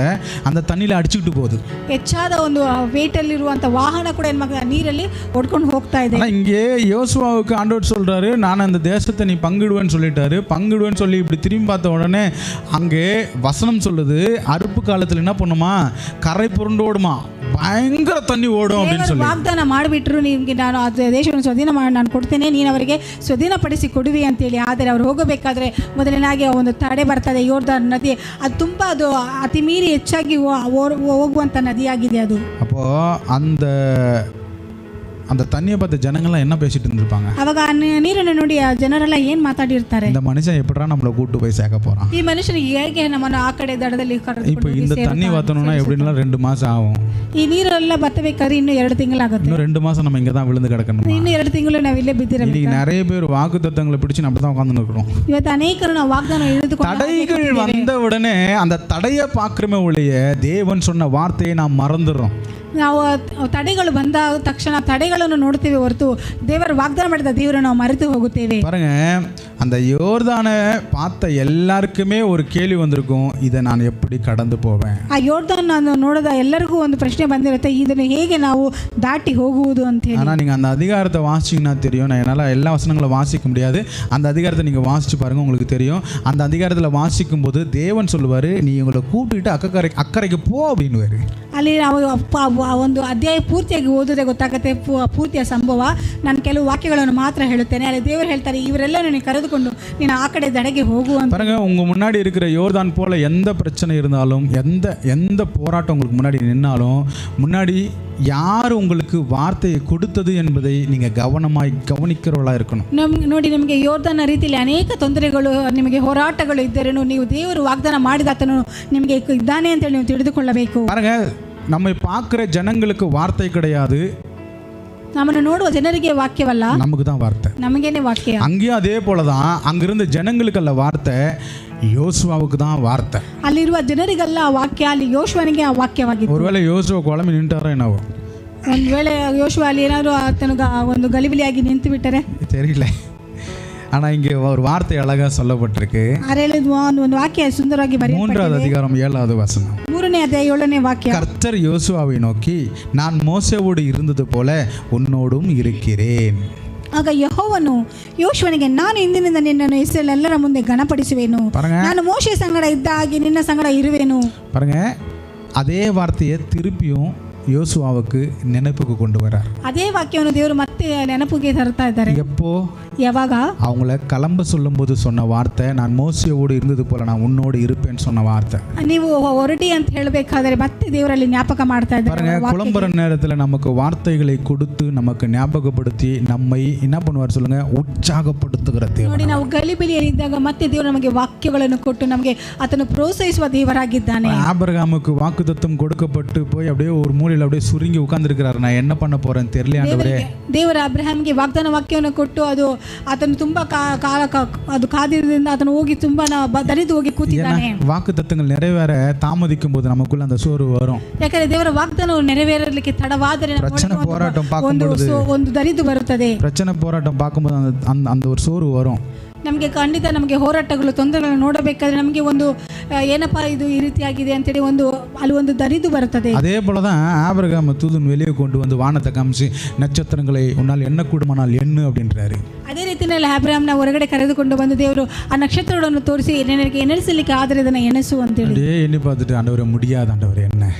அந்த தண்ணியில அடிச்சுக்கிட்டு போகுது. ಹೆಚ್ಚಾದ ಒಂದು ವೇಟ್ ಅಲ್ಲಿರುವಂತ ವಾಹನ ಕೂಡ ನೀರಲ್ಲಿ ಓಡ್ಕೊಂಡು ಹೋಗ್ತಾ ಇದೆ. இங்கே யோசுவாவுக்கு ஆண்டவர் சொல்றாரு, நான் அந்த தேசத்தை நீ பங்கிடுவேன்னு சொல்லிட்டாரு. பங்கிடுவேன்னு சொல்லி இப்படி திரும்பி பார்த்த உடனே அங்கே வசனம் சொல்லுது, அறுப்பு காலத்துல என்ன பண்ணுமா, கரை புரண்டோடுமா, பயங்கர தண்ணி ஓடும் அப்படின்னு சொல்லி ವಾಗ್ದಾನ ಮಾಡಿಬಿಟ್ರು, ನಿಮಗೆ ನಾನು ಆ ದೇಶವನ್ನು ಸ್ವಾಧೀನ ಮಾಡಿ ನಾನು ಕೊಡ್ತೇನೆ, ನೀನು ಅವರಿಗೆ ಸ್ವಾಧೀನಪಡಿಸಿ ಕೊಡುವಿ ಅಂತೇಳಿ. ಆದರೆ ಅವ್ರು ಹೋಗಬೇಕಾದ್ರೆ ಮೊದಲನಾಗಿ ಒಂದು ತಡೆ ಬರ್ತದೆ. ಯೋರ್ದಾನ್ ನದಿ ಅದು ತುಂಬ ಅದು ಅತಿ ಮೀರಿ ಹೆಚ್ಚಾಗಿ ಹೋಗುವಂಥ ನದಿಯಾಗಿದೆ ಅದು. அப்போ அந்த தண்ணியை பார்த்த ஜனங்கள்லாம் என்ன பேசிட்டு இருந்திருப்பாங்க? ಅವಾಗ ನೀರನ್ನು ನೋಡಿ ಆ ಜನರೆಲ್ಲ ಏನು ಮಾತಾಡಿರ್ತಾರೆ, இந்த மனுஷன் எப்படா நம்மளை கூட்டு போய் சேர்க்க போறான், ಈ ಮನುಷ್ಯನಿಗೆ ಹೇಗೆ ನಮ್ಮನ್ನು ಆ ಕಡೆ ದಡದಲ್ಲಿ இப்போ இந்த தண்ணி வத்தணும்னா எப்படின்னா 2 மாசம் ஆகும். ಈ ನೀರೆಲ್ಲ ಬತ್ತಬೇಕಾದ್ರೆ ಇನ್ನೂ 2 ತಿಂಗಳಾಗುತ್ತೆ. இன்னும் 2 மாசம் நம்ம இங்கே தான் விழுந்து கிடக்கணும். ಇನ್ನೂ 2 ತಿಂಗಳು ನಾವು ಇಲ್ಲೇ ಬಿದ್ದಿರಬೇಕು. இன்னைக்கு நிறைய பேர் வாக்கு தத்தங்களை பிடிச்சு நம்ம தான் உட்கார்ந்து இருக்கிறோம். ಇವತ್ತು ಅನೇಕರು ನಾವು ವಾಗ್ದಾನ ಹಿಡಿದುಕೊಂಡು தடைகள் வந்த உடனே அந்த தடையை பார்க்கிறமே ஒழிய தேவன் சொன்ன வார்த்தையை நாம் மறந்துடுறோம். ನಾವು ತಡೆಗಳು ಬಂದ ತಕ್ಷಣ ತಡೆಗಳನ್ನು ನೋಡ್ತೇವೆ ಹೊರತು ದೇವರು ವಾಗ್ದಾನ ಮಾಡಿದ ದೇವರು ನಾವು ಮರೆತು ಹೋಗುತ್ತೇವೆ. பாருங்க, அந்த யோர்தானை பார்த்த எல்லாருக்குமே ஒரு கேள்வி வந்திருக்கும், இதை நான் எப்படி கடந்து போவேன். ಆ ಯೋರ್ದಾನ್ ನಾನು ನೋಡಿದ ಎಲ್ಲರಿಗೂ ಒಂದು ಪ್ರಶ್ನೆ ಬಂದಿರುತ್ತೆ, ಇದನ್ನು ಹೇಗೆ ನಾವು ದಾಟಿ ಹೋಗುವುದು ಅಂತ ಹೇಳಿ. ஆனால் நீங்கள் அந்த அதிகாரத்தை வாசிச்சிங்கன்னா தெரியும். நான் என்னால் எல்லா வசனங்களும் வாசிக்க முடியாது. அந்த அதிகாரத்தை நீங்கள் வாசித்து பாருங்கள், உங்களுக்கு தெரியும். அந்த அதிகாரத்தில் வாசிக்கும் போது தேவன் சொல்லுவார், நீ உங்களை கூப்பிட்டுட்டு அக்கறைக்கு போ அப்படின்னுவார். ಅಲ್ಲಿ ನಾವು ಒಂದು ಅಧ್ಯಾಯ ಪೂರ್ತಿಯಾಗಿ ಓದಿದ್ರೆ ಗೊತ್ತಾಗುತ್ತೆ ಪೂರ್ತಿಯ ಸಂಭವ. ನಾನು ಕೆಲವು ವಾಕ್ಯಗಳನ್ನು ಮಾತ್ರ ಹೇಳುತ್ತೇನೆ. ಅಲ್ಲಿ ದೇವರು ಹೇಳ್ತಾರೆ, ಇವರೆಲ್ಲ ನೀನು ಕರೆದುಕೊಂಡು ನೀನು ಆ ಕಡೆ ದಡೆಗೆ ಹೋಗು ಅಂತ. பாருங்க, உங்கள் முன்னாடி இருக்கிற யோர்தான் போல் எந்த பிரச்சனை இருந்தாலும், எந்த போராட்டம் உங்களுக்கு முன்னாடி நின்னாலும், முன்னாடி யார் உங்களுக்கு வார்த்தையை கொடுத்தது என்பதை நீங்கள் கவனிக்கிறவளாக இருக்கணும். ನೋಡಿ, ನಿಮಗೆ ಯೋರ್ದಾನ ರೀತಿಯಲ್ಲಿ ಅನೇಕ ತೊಂದರೆಗಳು, ನಿಮಗೆ ಹೋರಾಟಗಳು ಇದ್ದರೂ ನೀವು ದೇವರು ವಾಗ್ದಾನ ಮಾಡಿದ ಆತನು ನಿಮಗೆ ಇದ್ದಾನೆ ಅಂತೇಳಿ ನೀವು ತಿಳಿದುಕೊಳ್ಳಬೇಕು. பாருங்க, நம்மை பார்க்குற ஜனங்களுக்கு வார்த்தை கிடையாது, ನಮ್ಮನ್ನು ನೋಡುವ ಜನರಿಗೆ ವಾಕ್ಯವಲ್ಲ, நமக்கு தான் வார்த்தை. ನಮಗೇನೆ ವಾಕ್ಯ. அங்கேயும் அதே போல தான், அங்கிருந்த ஜனங்களுக்கு அல்ல வார்த்தை, யோசுவாவுக்கு தான் வார்த்தை. ಅಲ್ಲಿರುವ ಜನರಿಗೆಲ್ಲ ಆ ವಾಕ್ಯ, ಅಲ್ಲಿ ಯೋಶುವನಿಗೆ ಆ ವಾಕ್ಯವಾಗಿತ್ತು. ஒருவேளை யோசுவா குழம்பி நின்ட்டாரோ என்னவோ, ಒಂದು ವೇಳೆ ಯೋಶುವ ಅಲ್ಲಿ ಏನಾದರೂ ಆತನು ಒಂದು ಗಲಿಬಿಲಿಯಾಗಿ ನಿಂತು ಬಿಟ್ಟರೆ தெரியல. ஆனால் இங்கே ஒரு வார்த்தை அழகாக சொல்லப்பட்டிருக்கு. ಒಂದು ವಾಕ್ಯ ಸುಂದರವಾಗಿ ಬರೆಯಲ್ಪಟ್ಟಿದೆ. 3வது அதிகாரம் 7வது வசனம். 3ನೇ ಅಧ್ಯಾಯ 7ನೇ ವಾಕ್ಯ. கர்த்தர் யோசுவாவை நோக்கி, நான் மோசேவோடு இருந்தது போல உன்னோடும் இருக்கிறேன். ಆಗ ಯೆಹೋವನು ಯೋಶುವನಿಗೆ, ನಾನು ಇಂದಿನಿಂದ ನಿನ್ನನ್ನು ಇಸ್ರಾಯೇಲ್ ಎಲ್ಲರ ಮುಂದೆ ಘನಪಡಿಸುವೆನು, ನಾನು ಮೋಶೆ ಸಂಗಡ ಇದ್ದ ಹಾಗೆ ನಿನ್ನ ಸಂಗಡ ಇರುವೆನು. பாருங்க, அதே வார்த்தையை திருப்பியும் யோசுவாவுக்கு நினைப்புக்கு கொண்டு வரார். ಅದೇ ವಾಕ್ಯವನ್ನು ದೇವರು ಮತ್ತೆ ನೆನಪಿಗೆ ತರ್ತಾ ಇದ್ದಾರೆ. எப்போ? ಯಾವಾಗ? அவங்கள கிளம்ப சொல்லும்போது சொன்ன வார்த்தை, நான் மோசேவோடு இருந்தது போல நான் உன்னோடு இருப்பேன்னு சொன்ன வார்த்தை. ನೀವು ಹೊರಡಿ ಅಂತ ಹೇಳಬೇಕಾದ್ರೆ ಮತ್ತೆ ದೇವರಲ್ಲಿ ஞாபக ಮಾಡ್ತಾ ಇದ್ದಾರೆ. பாருங்க, குழம்புற நேரத்தில் நமக்கு வார்த்தைகளை கொடுத்து நமக்கு ஞாபகப்படுத்தி நம்மை என்ன பண்ணுவார் சொல்லுங்க, ಉತ್ಸಾಹಪಡಿಸುತ್ತಿರುವ ದೇವರು. ನೋಡಿ, ನಾವು ಗಲಿಬಿಲಿಯಲ್ಲಿ ಇದ್ದಾಗ ಮತ್ತೆ ದೇವರು ನಮಗೆ ವಾಕ್ಯಗಳನ್ನು ಕೊಟ್ಟು ನಮಗೆ ಆತನು ಪ್ರೋತ್ಸಾಹಿಸುವ ದೇವರಾಗಿದ್ದಾನೆ. ஆபிரகாமுக்கு வாக்குத்தத்தம் கொடுக்கப்பட்டு போய் அப்படியே ஒரு மூலையில் அப்படியே ಸುರುಂಗಿ ಉட்கார்ந்திருக்கிறார். நான் என்ன பண்ண போறேன்னு தெரியல ஆண்டவரே. ದೇವರ ಅಬ್ರಹಾಮ್ಗೆ ವಾಗ್ದಾನ ವಾಕ್ಯವನ್ನು ಕೊಟ್ಟು ಆತನು ತುಂಬಾ ಕಾಲ ಅದು ಕಾದಿದ್ದರಿಂದ ಆತನು ಹೋಗಿ ತುಂಬಾ ದರಿದು ಹೋಗಿ ಕೂತಿದ್ದಾನೆ. வாக்குத்தத்தங்கள் நிறைவேற தாமதிக்கும் போது நமக்குள்ள அந்த சோர்வு வரும். ಯಾಕಂದ್ರೆ ದೇವರ ವಾಗ್ದಾನವು ನೆರವೇರಲಿಕ್ಕೆ ತಡವಾದರೆ பிரச்சனை போராட்டம் பார்க்கும்போது ಒಂದು ದರಿದು ಬರುತ್ತದೆ. பிரச்சனை போராட்டம் பார்க்கும்போது அந்த ஒரு சோர்வு வரும். ನಮಗೆ ಖಂಡಿತ ನಮಗೆ ಹೋರಾಟಗಳು ತೊಂದರೆಗಳನ್ನು ನೋಡಬೇಕಾದ್ರೆ ನಮಗೆ ಒಂದು ಏನಪ್ಪಾ ಇದು ಈ ರೀತಿಯಾಗಿದೆ ಅಂತೇಳಿ ಅಲ್ಲಿ ಒಂದು ದರಿದು ಬರುತ್ತದೆ. அதே போல தான் ஆபிரகாம் தூதன் வெளியே கொண்டு வந்து வானத்தை காமிச்சு நட்சத்திரங்களை உன்னால் எண்ணக்கூடுமானால் எண்ணு அப்படின்றாரு. ಅದೇ ರೀತಿಯಲ್ಲಿ ಅಬ್ರಹಾಮ್ನ ಹೊರಗಡೆ ಕರೆದುಕೊಂಡು ಬಂದು ದೇವರು ಆ ನಕ್ಷತ್ರಗಳನ್ನು ತೋರಿಸಿ ನನಗೆ ಎಣಿಸಲಿಕ್ಕೆ ಆದರೆ ಇದನ್ನು ಎಣಿಸು ಅಂತೇಳಿ ಎಣ್ಣಿ பார்த்துட்டு ஆண்டவரே முடியாது ஆண்டவரே என்ன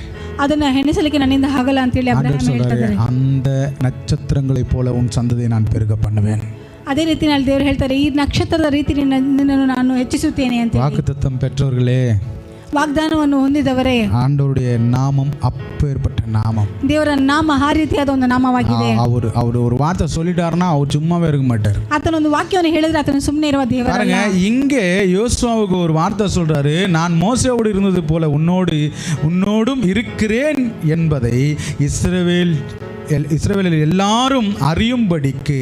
ಅದನ್ನ ಎಣಿಸಲಿಕ್ಕೆ ನನ್ನಿಂದ ಆಗಲ್ಲ ಅಂತೇಳಿ ಅಬ್ರಹಾಮ್ ಹೇಳ್ತಾರೆ. அந்த நட்சத்திரங்களை போல உன் சந்ததியை நான் பெருக பண்ணுவேன். ಅದೇ ರೀತಿಯಲ್ಲಿ ದೇವರು ಹೇಳ್ತಾರೆ, ಈ ನಕ್ಷತ್ರದ ರೀತಿ ನಿನ್ನನ್ನು ನಾನು ಹೆಚ್ಚಿಸುತ್ತೇನೆ ಅಂತ. வாக்குத்தத்தம் பெற்றவர்களே, ವಾಗ್ದಾನವನ್ನು ಹೊಂದಿದವರೇ, ஆண்டவருடைய நாமம் அப்பேற்பட்ட நாமம். ದೇವರ ನಾಮ ಆ ರೀತಿಯಾದ ಒಂದು ನಾಮವಾಗಿದೆ. அவர் ஒரு வார்த்தை சொல்லிட்டாருன்னா அவர் சும்மாவே இருக்க மாட்டார். ಆತನೊಂದು ವಾಕ್ಯವನ್ನು ಹೇಳಿದ್ರೆ ಆತನು ಸುಮ್ಮನೆ ಇರುವ ದೇವರು. பாருங்க, இங்கே யோசுவாவுக்கு ஒரு வார்த்தை சொல்றாரு, நான் மோசேவோடு இருந்தது போல உன்னோடும் இருக்கிறேன் என்பதை இஸ்ரவேலில் எல்லாரும் அறியும்படிக்கு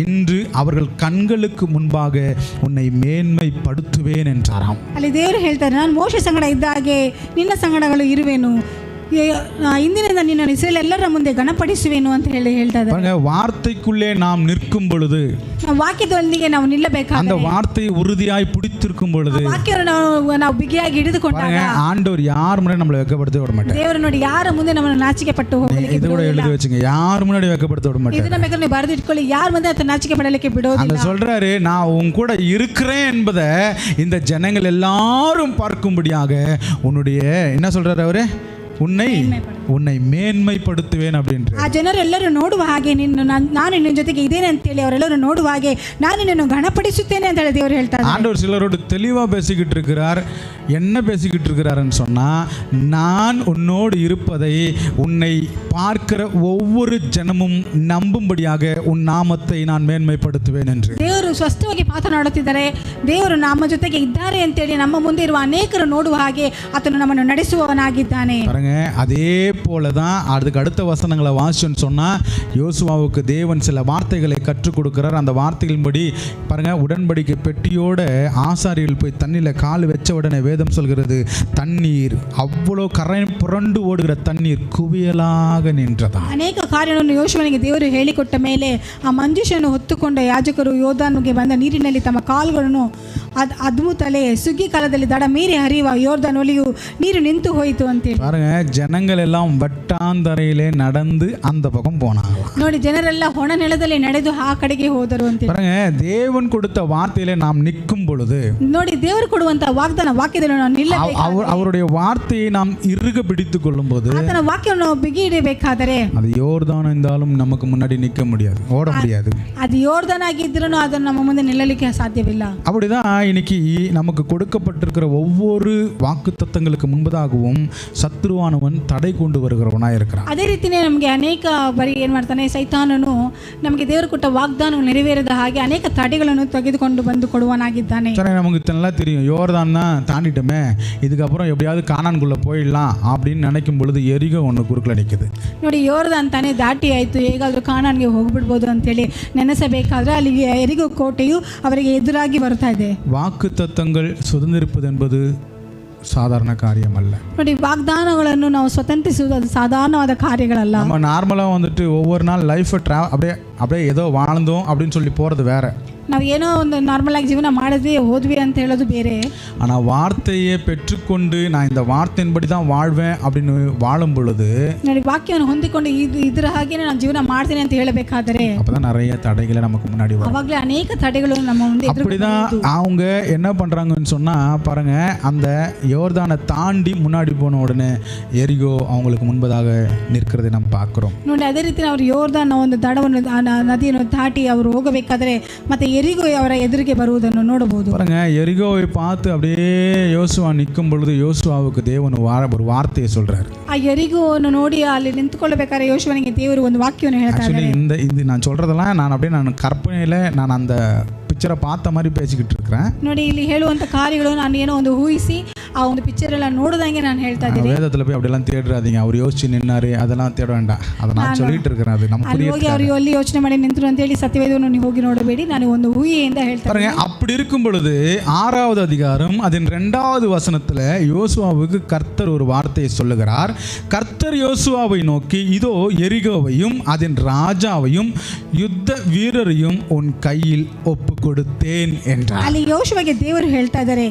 இன்று அவர்கள் கண்களுக்கு முன்பாக உன்னை மேன்மைப்படுத்துவேன் என்றாராம். ಅಲ್ಲಿ ದೇವರು ಹೇಳ್ತಾರೆ, ನಾನು ಮೋಶೆ ಸಂಗಡ ಇದ್ದ ಹಾಗೆ ನಿನ್ನ ಸಂಗಡಗಳು ಇರುವೆನು, ಇಂದಿನಿಂದ ನಿನ್ನನ್ನು ಇಸ್ರಾಯೇಲ್ ಎಲ್ಲರ ಮುಂದೆ ಗಣಪಡಿಸುವೆನು ಅಂತ ಹೇಳ್ತಾ ಇದ್ದಾರೆ. வார்த்தைக்குள்ளே நாம் நிற்கும் பொழுது, ವಾಕ್ಯದೊಂದಿಗೆ ನಾವು ನಿಲ್ಲಬೇಕಾದ್ರೆ, அந்த வார்த்தை உறுதியாய் பிடித்திருக்கும் பொழுது, ವಾಕ್ಯವನ್ನು ನಾವು ಬಿಗಿಯಾಗಿ ಹಿಡಿದುಕೊಂಡಾಗ ஆண்டவர் யார் முன்னாடி நம்மளை வெட்கப்படுத்த விட மாட்டார். ದೇವರು ನೋಡಿ ಯಾರ ಮುಂದೆ ನಮ್ಮನ್ನು ನಾಚಿಕೆ ಪಟ್ಟು ಹೋಗಲಿಕ್ಕೆ இது கூட எழுதி வச்சுங்க, யார் முன்னாடி வெட்கப்படுத்த விட மாட்டார். ಇದನ್ನ ಬೇಕಾದ್ರೆ ಬರೆದಿಟ್ಕೊಳ್ಳಿ, ಯಾರ ಮುಂದೆ ಆತ ನಾಚಿಕೆ ಪಡಲಿಕ್ಕೆ ಬಿಡೋದಿಲ್ಲ. அங்க சொல்றாரு, நான் உன் கூட இருக்கிறேன் என்பதை இந்த ஜனங்கள் எல்லாரும் பார்க்கும்படியாக உன்னுடைய என்ன சொல்றாரு அவரு, உன்னை மேன்மைப்படுத்துவேன் அப்படின்ற. ಆ ಜನರೆಲ್ಲರೂ ನೋಡುವ ಹಾಗೆ ನಾನು ನಿನ್ನ ಜೊತೆಗೆ ಇದ್ದೇನೆ ಅಂತೇಳಿ ಅವರೆಲ್ಲರೂ ನೋಡುವ ಹಾಗೆ ನಾನು ನಿನ್ನನ್ನು ಗಣಪಡಿಸುತ್ತೇನೆ ಅಂತ ಹೇಳಿ ದೇವರು ಹೇಳ್ತಾರೆ. ஆண்டவர் சிலரோடு தெளிவா பேசிக்கிட்டு இருக்கிறார். என்ன பேசிக்கிட்டு இருக்கிறாருன்னு சொன்னா, நான் உன்னோடு இருப்பதை உன்னை பார்க்கிற ஒவ்வொரு ஜனமும் நம்பும்படியாக உன் நாமத்தை நான் மேன்மைப்படுத்துவேன் என்று ದೇವರು ಸ್ಪಷ್ಟವಾಗಿ ಮಾತನಾಡುತ್ತಿದ್ದಾರೆ. ದೇವರು ನಮ್ಮ ಜೊತೆಗೆ ಇದ್ದಾರೆ ಅಂತೇಳಿ ನಮ್ಮ ಮುಂದೆ ಇರುವ ಅನೇಕರು ನೋಡುವ ಹಾಗೆ ಆತನು ನಮ್ಮನ್ನು ನಡೆಸುವವನಾಗಿದ್ದಾನೆ. அதே போல தான் அதுக்கு அடுத்த வசனங்களை வாசிச்சோன்னு சொன்னால், யோசுவாவுக்கு தேவன் சில வார்த்தைகளை கற்றுக் கொடுக்கிறார். அந்த வார்த்தைகளின்படி பாருங்க, உடன்படிக்கை பெட்டியோட ஆசாரிகள் போய் தண்ணியில் கால் வச்ச உடனே வேதம் சொல்கிறது, தண்ணீர் அவ்வளோ கரை புரண்டு ಓಡುகிற ತಣ್ಣೀರ್ ಕುವಿಯಲಾಗ ನಿಂತದ. ಅನೇಕ ಕಾರ್ಯಗಳನ್ನು ಯೋಶುವನಿಗೆ ದೇವರು ಹೇಳಿಕೊಟ್ಟ ಮೇಲೆ ಆ ಮಂಜೂಷನ್ನು ಹೊತ್ತುಕೊಂಡ ಯಾಜಕರು ಯೋರ್ದಾನಿಗೆ ಬಂದ ನೀರಿನಲ್ಲಿ ತಮ್ಮ ಕಾಲುಗಳನ್ನು ಅದ್ಮುತಲೆ ಸುಗ್ಗಿ ಕಾಲದಲ್ಲಿ ದಡ ಮೀರಿ ಹರಿಯುವ ಯೋರ್ದಾನ್ ಒಲಿಯು ನೀರು ನಿಂತು ಹೋಯಿತು ಅಂತೇಳಿ. பாருங்க, ஜனங்கள் எல்லாம் வட்டாந்தரையிலே நடந்து அந்த பக்கம் போனாங்க. ನೋಡಿ, ಜನರೆಲ್ಲ ಹೊಣ ನೆಲದಲ್ಲಿ ನಡೆದು ಆ ಕಡೆಗೆ ಹೋದರು ಅಂತ. பாருங்க, தேவன் கொடுத்த வார்த்தையிலே நாம் நிற்கும் பொழுது, ನೋಡಿ, ದೇವರು ಕೊಡುವಂತ ವಾಗ್ದಾನ ವಾಕ್ಯದಲ್ಲಿ ನಾವು ನಿಲ್ಲಬೇಕು. அவருடைய வார்த்தையை நாம் இறுக பிடித்துக் கொள்ளும்போது, ಆತನ ವಾಕ್ಯವನ್ನು ನಾವು ಬಿಗಿ ಇಡಬೇಕಾದರೆ, அது யோர்தான் இருந்தாலும் நமக்கு முன்னாடி நிற்க முடியாது, ஓட முடியாது. ಅದು ಯೋರ್ದಾನ್ ಆಗಿದ್ರೂ ಅದನ್ನು ನಮ್ಮ ಮುಂದೆ ನಿಲ್ಲಲಿಕ್ಕೆ ಸಾಧ್ಯವಿಲ್ಲ. அப்படிதான் இன்னைக்கு நமக்கு கொடுக்கப்பட்டிருக்கிற ஒவ்வொரு வாக்குத்தத்தங்களுக்கு முன்பதாகவும் சத்ருவானவன் தடை கொண்டு வருகிறவனாக இருக்கிறான். ಅದೇ ರೀತಿನೇ ನಮಗೆ ಅನೇಕ ಬರೀ ಏನು ಮಾಡ್ತಾನೆ, ಸೈತಾನನು ನಮಗೆ ದೇವರು ಕೊಟ್ಟ ವಾಗ್ದಾನ ನೆರವೇರದ ಹಾಗೆ ಅನೇಕ ತಡೆಗಳನ್ನು ತೆಗೆದುಕೊಂಡು ಬಂದು ಕೊಡುವನಾಗಿದ್ದಾನೆ. சரி, நமக்கு நல்லா தெரியும், யோர்தான் தான் தாண்டிட்டோமே, இதுக்கப்புறம் எப்படியாவது கானான்குள்ளே போயிடலாம் அப்படின்னு நினைக்கும் பொழுது எரிகோ ஒன்று குறுக்கில் நிற்குது. ನೋಡಿ, ಯೋರ್ದಾನ್ ತಾನೇ ದಾಟಿ ಆಯಿತು, ಹೇಗಾದರೂ ಕಾನಾನ್ಗೆ ಹೋಗ್ಬಿಡ್ಬೋದು ಅಂತೇಳಿ ನೆನೆಸಬೇಕಾದ್ರೆ ಅಲ್ಲಿ ಎರಿಗೋ ಕೋಟೆಯು ಅವರಿಗೆ ಎದುರಾಗಿ ಬರ್ತಾ ಇದೆ. வாக்கு தத்தங்கள் சுதந்திரிப்பது என்பது சாதாரண காரியம் அல்ல. ನೋಡಿ, ವಾಗ್ದಾನಗಳನ್ನು ನಾವು ಸ್ವತಂತ್ರಿಸುವುದು ಅದು ಸಾಧಾರಣವಾದ ಕಾರ್ಯಗಳಲ್ಲ. நம்ம நார்மலாக வந்துட்டு ஒவ்வொரு நாள் லைஃப்பை அப்படியே ஏதோ வாழ்ந்தோம் அப்படின்னு சொல்லி போகிறது வேற. ನಾವು ಏನೋ ಒಂದು ನಾರ್ಮಲ್ ಆಗಿ ಜೀವನ ಮಾಡಿದ್ವಿ ಹೋದ್ವಿ ಅಂತ ಹೇಳೋದು ಬೇರೆ. ஆனால் வார்த்தையை பெற்றுக்கொண்டு நான் இந்த வார்த்தையின்படி தான் வாழ்வேன் அப்படின்னு வாழும் பொழுது, ನೋಡಿ, ವಾಕ್ಯವನ್ನು ಹೊಂದಿಕೊಂಡು ಇದರ ಹಾಗೆ ನಾನು ಜೀವನ ಮಾಡ್ತೀನಿ ಅಂತ ಹೇಳಬೇಕಾದರೆ அப்பதான் நிறைய தடைகளை நமக்கு முன்னாடி வரும். ಅವಾಗಲೇ ಅನೇಕ ತಡೆಗಳು ನಮ್ಮ ಮುಂದೆ அப்படிதான் அவங்க என்ன பண்றாங்கன்னு சொன்னா பாருங்க, அந்த யோர்தானை தாண்டி முன்னாடி போன உடனே எரிகோ அவங்களுக்கு முன்பதாக நிற்கிறதை நம்ம பார்க்கிறோம். ನೋಡಿ, ಅದೇ ರೀತಿ ಅವರು ಯೋರ್ದಾನ್ ಒಂದು ದಡವನ್ನು ನದಿಯನ್ನು ದಾಟಿ ಅವರು ಹೋಗಬೇಕಾದ್ರೆ ಮತ್ತೆ ಎರಿಗೋ ಅವರ ಎದುರಿಗೆ ಬರುವುದನ್ನು ನೋಡಬಹುದು. பாருங்க, எரிகோவை பார்த்து அப்படியே யோசுவா நிற்கும் பொழுது யோசுவாவுக்கு தேவன் ஒரு வார்த்தையை சொல்றாரு. ಆ ಎರಿಗೋವನ್ನು ನೋಡಿ ಅಲ್ಲಿ ನಿಂತುಕೊಳ್ಳಬೇಕಾದ್ರೆ ಯೋಶುವನಿಗೆ ದೇವರು ಒಂದು ವಾಕ್ಯವನ್ನು ಹೇಳ್ತಾರೆ. இந்த நான் சொல்றதெல்லாம் நான் கற்பனையில நான் அந்த பிக்சரை பார்த்த மாதிரி பேசிக்கிட்டு இருக்கிறேன். ನೋಡಿ, ಇಲ್ಲಿ ಹೇಳುವಂತ ಕಾರ್ಯಗಳು ನಾನು ಏನೋ ಒಂದು ಊಹಿಸಿ ಆ ಒಂದು ಪಿಕ್ಚರ್ ಎಲ್ಲ ನೋಡಿದಂಗೆ ನಾನು ಹೇಳ್ತಾ ಇದ್ದೀನಿ. வேதத்துல போய் அப்படிலாம் தேடுறாதீங்க, அவர் யோசிச்சு நின்னாரு அதெல்லாம் தேட வேண்டாம். அதை நான் சொல்லிட்டு இருக்கிறேன், அது நமக்கு ಅಲ್ಲಿ ಹೋಗಿ ಅವರು ಅಲ್ಲಿ ಯೋಚನೆ ಮಾಡಿ ನಿಂತರು ಅಂತ ಹೇಳಿ ಸತ್ಯವೇದವನ್ನು ನೀವು ಹೋಗಿ ನೋಡಬೇಡಿ, ನಾನು ಒಂದು ಊಹೆಯಿಂದ ಹೇಳ್ತಾ பாருங்க. அப்படி இருக்கும் பொழுது 6வது அதிகாரம் அதன் 2வது வசனத்துல யோசுவாவுக்கு கர்த்தர் ஒரு வார்த்தையை சொல்லுகிறார். கர்த்தர் யோசுவாவை நோக்கி, இதோ எரிகோவையும் அதன் ராஜாவையும் யுத்த வீரரையும் உன் கையில் ஒப்பு கொடுத்தேன் என்றார். ಅಲ್ಲಿ ಯೋಶುವಗೆ ದೇವರು ಹೇಳ್ತಾ ಇದ್ದಾರೆ,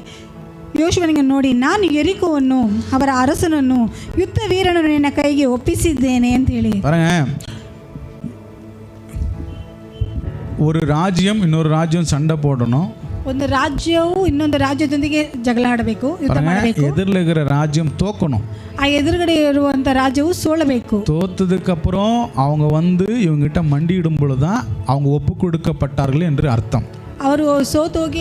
ಯೋಶುವನಿಗೆ ನೋಡಿ, ನಾನು ಎರಿಕೋವನ್ನು ಅವರ ಅರಸನನ್ನು ಯುದ್ಧ ವೀರನನ್ನು ನಿನ್ನ ಕೈಗೆ ಒಪ್ಪಿಸಿದ್ದೇನೆ ಅಂತ ಹೇಳಿ. பாருங்க, ஒரு ராஜ்யம் இன்னொரு ராஜ்யம் சண்டை போடணும். ಒಂದು ರಾಜ್ಯವು ಇನ್ನೊಂದು ರಾಜ್ಯದೊಂದಿಗೆ ಜಗಳ ಆಡಬೇಕು, ಯುದ್ಧ ಮಾಡಬೇಕು. எதிரில் இருக்கிற ராஜ்யம் தோக்கணும். ಆ ಎದುರುಗಡೆ ಇರುವಂತ ರಾಜ್ಯವು ಸೋಲಬೇಕು. தோத்ததுக்கு அப்புறம் அவங்க இவங்கிட்ட மண்டியிடும் பொழுதுதான் அவங்க ஒப்பு கொடுக்கப்பட்டார்கள் என்று அர்த்தம். ಅವರು ಸೋತೋಗಿ